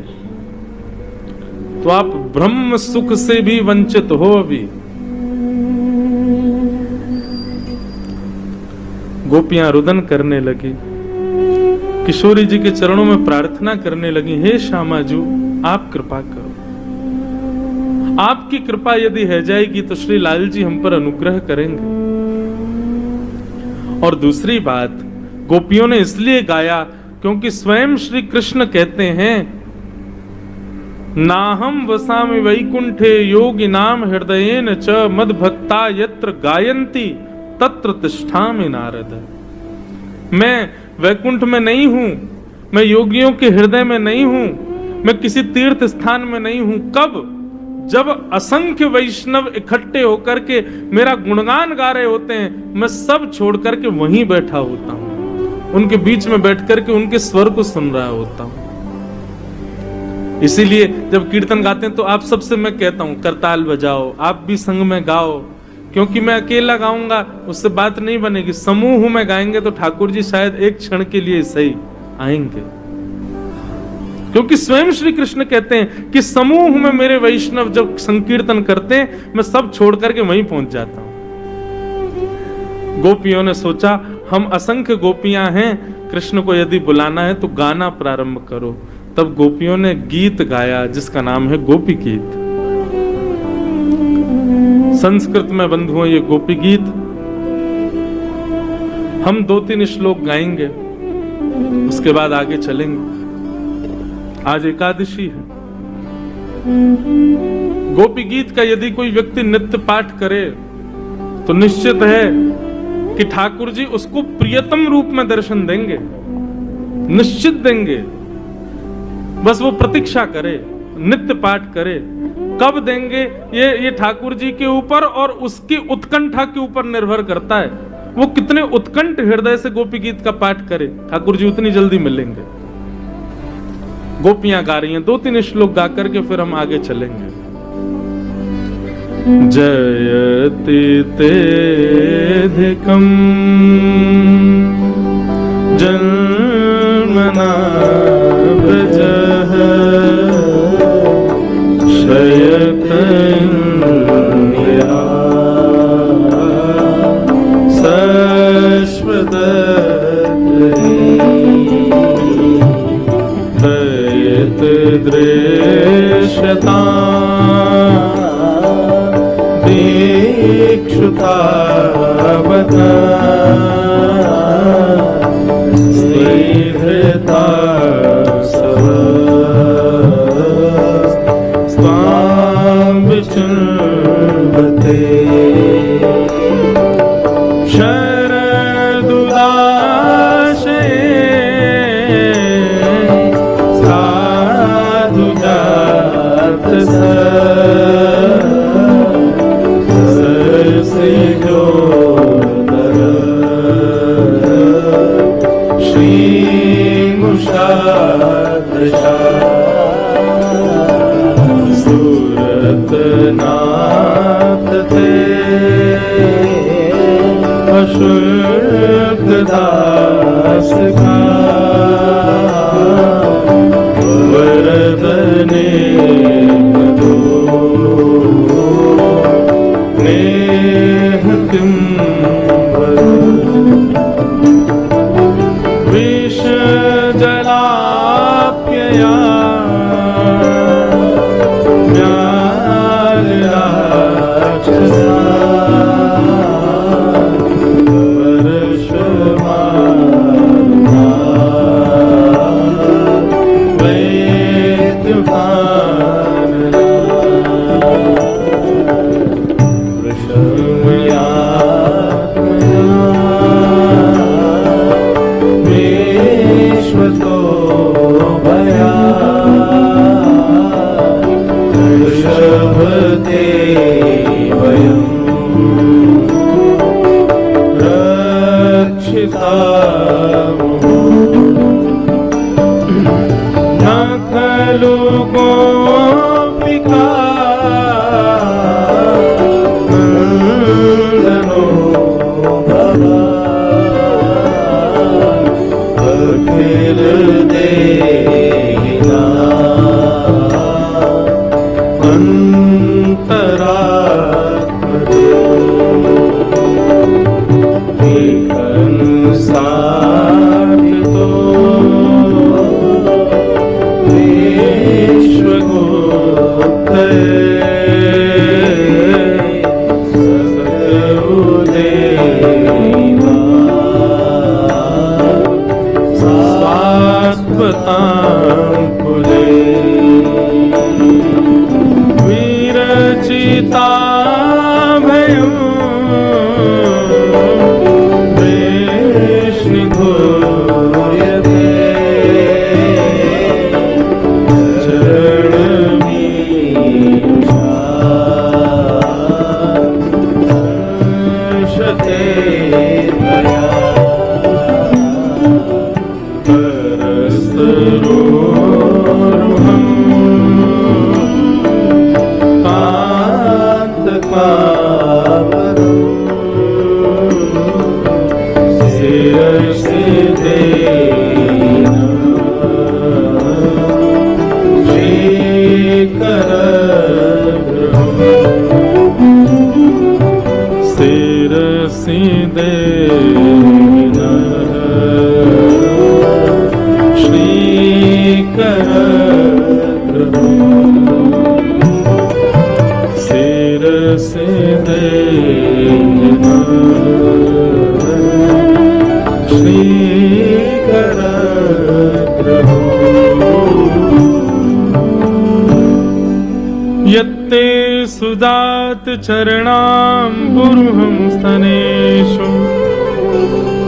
तो आप ब्रह्म सुख से भी वंचित हो। अभी गोपियां रुदन करने लगी, किशोरी जी के चरणों में प्रार्थना करने लगी, हे श्यामाजू आप कृपा करो, आपकी कृपा यदि है जाएगी तो श्री लाल जी हम पर अनुग्रह करेंगे। और दूसरी बात, गोपियों ने इसलिए गाया क्योंकि स्वयं श्री कृष्ण कहते हैं, नाहम वसामि वैकुंठे योगिनाम हृदयेन च मद भक्ता यत्र गायन्ति तत्र तिष्ठामि नारद। मैं वैकुंठ में नहीं हूं, मैं योगियों के हृदय में नहीं हूं, मैं किसी तीर्थ स्थान में नहीं हूं। कब? जब असंख्य वैष्णव इकट्ठे होकर के मेरा गुणगान गा रहे होते हैं, मैं सब छोड़ करके वहीं बैठा होता हूं, उनके बीच में बैठ करके उनके स्वर को सुन रहा होता हूं। इसीलिए जब कीर्तन गाते हैं तो आप सबसे मैं कहता हूं करताल बजाओ, आप भी संग में गाओ, क्योंकि मैं अकेला गाऊंगा उससे बात नहीं बनेगी। समूह में गाएंगे तो ठाकुर जी शायद एक क्षण के लिए सही आएंगे, क्योंकि स्वयं श्री कृष्ण कहते हैं कि समूह में मेरे वैष्णव जब संकीर्तन करते हैं मैं सब छोड़ करके वहीं पहुंच जाता हूं। गोपियों ने सोचा हम असंख्य गोपियां हैं, कृष्ण को यदि बुलाना है तो गाना प्रारंभ करो। तब गोपियों ने गीत गाया जिसका नाम है गोपी गीत। संस्कृत में बंधुओं ये गोपी गीत हम 2-3 श्लोक गाएंगे, उसके बाद आगे चलेंगे। आज एकादशी है। गोपी गीत का यदि कोई व्यक्ति नित्य पाठ करे तो निश्चित है कि ठाकुर जी उसको प्रियतम रूप में दर्शन देंगे, निश्चित देंगे। बस वो प्रतीक्षा करे, नित्य पाठ करे। कब देंगे ये ठाकुर जी के ऊपर और उसकी उत्कंठा के ऊपर निर्भर करता है। वो कितने उत्कंठ हृदय से गोपी गीत का पाठ करे, ठाकुर जी उतनी जल्दी मिलेंगे। गोपियां गा रही हैं, 2-3 श्लोक गा करके फिर हम आगे चलेंगे। जयति तेधिकम् जन्मना व्रजः शयतन्या शश्वदत्तैः दृश्यता दीक्षुतावता स्नेहता स्वां विचुम्बते शरदुदाशे साधु जात सूरतनाथ थे अशुद्ध दास का वरदने दो नेह किम विष जलाप्यया वर्षमाना अखिल देना अंतरात्मा एक अनुसारितो विश्वगोप्ते सतुदेवा शाश्वतांकुले विरचिता भयं वैष्णिघोर्यते चरणमीशा शते मया परसरोरुहम् कान्तकावरम् शिरसि देना श्रीकरगृहम् शिरसि देना श्रीकरगृहम् शिरसि देना श्रीकरगृहम् यत्ते सुदात चरणाम्बुरुहं स्तनेषु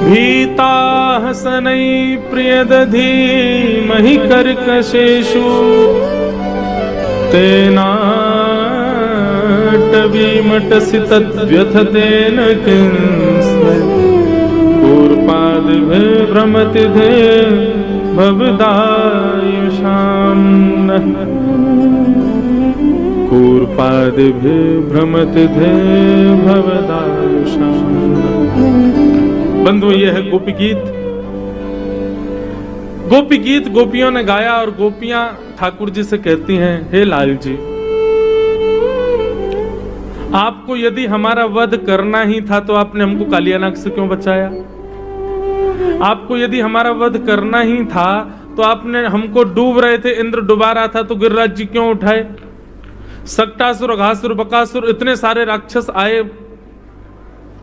भीताः सनै प्रियदधीमहि कर्कशेषु तेनाटवीमटसि तद्व्यथतेन किंस्मै कूर्पादिभिर्भ्रमति धे भवदायुषाम् कूर्पादिभिर्भ्रमति धे भवदायुषाम्। बंधु, यह है गोपी गीत। गोपी गीत गोपियों ने गाया और गोपियां ठाकुर जी से कहती हैं, हे लाल जी, आपको यदि हमारा वध करना ही था तो आपने हमको कालियानाग से क्यों बचाया? आपको यदि हमारा वध करना ही था तो आपने हमको डूब रहे थे, इंद्र डुबा रहा था तो गिरिराज जी क्यों उठाए? सक्टासुर, अघासुर, बकासुर, इतने सारे राक्षस आए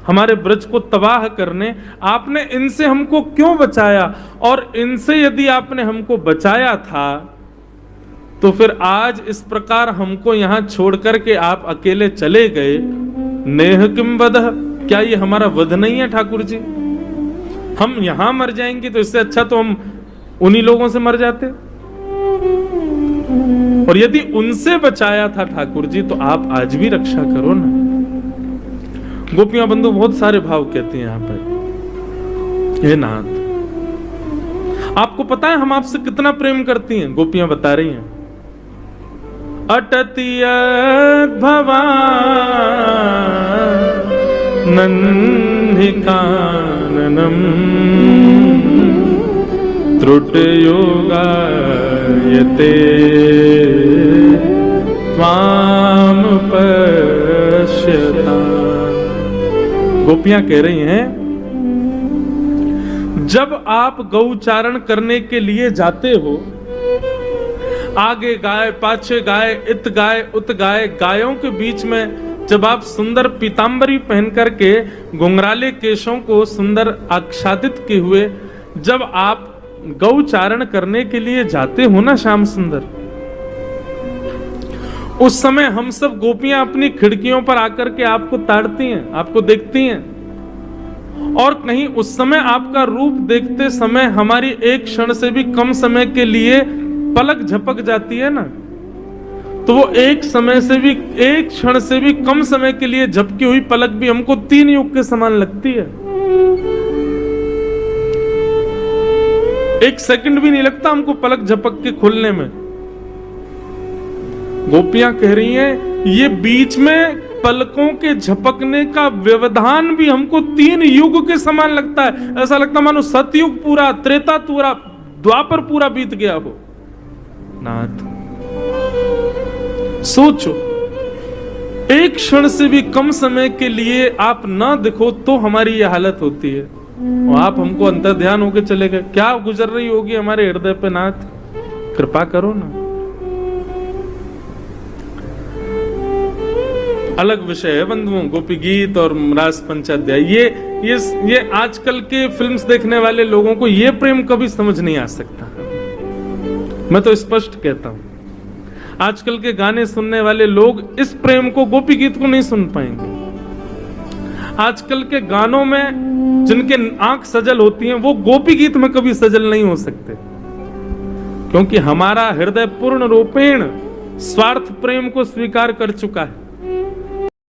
हमारे ब्रज को तबाह करने, आपने इनसे हमको क्यों बचाया? और इनसे यदि आपने हमको बचाया था तो फिर आज इस प्रकार हमको यहां छोड़ करके आप अकेले चले गए। नेह किम वधः, क्या ये हमारा वध नहीं है ठाकुर जी? हम यहां मर जाएंगे तो इससे अच्छा तो हम उन्हीं लोगों से मर जाते। और यदि उनसे बचाया था ठाकुर जी तो आप आज भी रक्षा करो ना। गोपियां बंधु बहुत सारे भाव कहती हैं यहां पर। हे नाथ, आपको पता है हम आपसे कितना प्रेम करती हैं? गोपियां बता रही हैं, अटतियत भवानन्धिकाननम् त्रुटयोगायते त्वाम पश्यता। गोपियां कह रही हैं, जब आप गौचारण करने के लिए जाते हो, आगे गाय, पाछे गाय, इत गाय, उत गाय, गायों के बीच में जब आप सुंदर पीतांबरी पहन करके घुंघराले केशों को सुंदर आच्छादित किए हुए जब आप गौचारण करने के लिए जाते हो ना श्याम सुंदर, उस समय हम सब गोपियां अपनी खिड़कियों पर आकर के आपको ताड़ती हैं, आपको देखती हैं। और कहीं उस समय आपका रूप देखते समय हमारी एक क्षण से भी कम समय के लिए पलक झपक जाती है ना, तो वो एक क्षण से भी कम समय के लिए झपकी हुई पलक भी हमको 3 युग के समान लगती है। 1 सेकंड भी नहीं लगता हमको पलक झपक के खुलने में। गोपियां कह रही हैं, ये बीच में पलकों के झपकने का व्यवधान भी हमको 3 युग के समान लगता है। ऐसा लगता मानो सतयुग पूरा, त्रेता पूरा, द्वापर पूरा बीत गया हो। नाथ सोचो, एक क्षण से भी कम समय के लिए आप ना दिखो तो हमारी यह हालत होती है, और आप हमको अंतर्ध्यान होके चले गए। क्या गुजर रही होगी हमारे हृदय पे नाथ, कृपा करो ना। अलग विषय है बंधुओं, गोपी गीत और रास पंचाध्याय। ये आजकल के फिल्म्स देखने वाले लोगों को ये प्रेम कभी समझ नहीं आ सकता। मैं तो स्पष्ट कहता हूं, आजकल के गाने सुनने वाले लोग इस प्रेम को, गोपी गीत को नहीं सुन पाएंगे। आजकल के गानों में जिनके आंख सजल होती हैं, वो गोपी गीत में कभी सजल नहीं हो सकते, क्योंकि हमारा हृदय पूर्ण रूपेण स्वार्थ प्रेम को स्वीकार कर चुका है।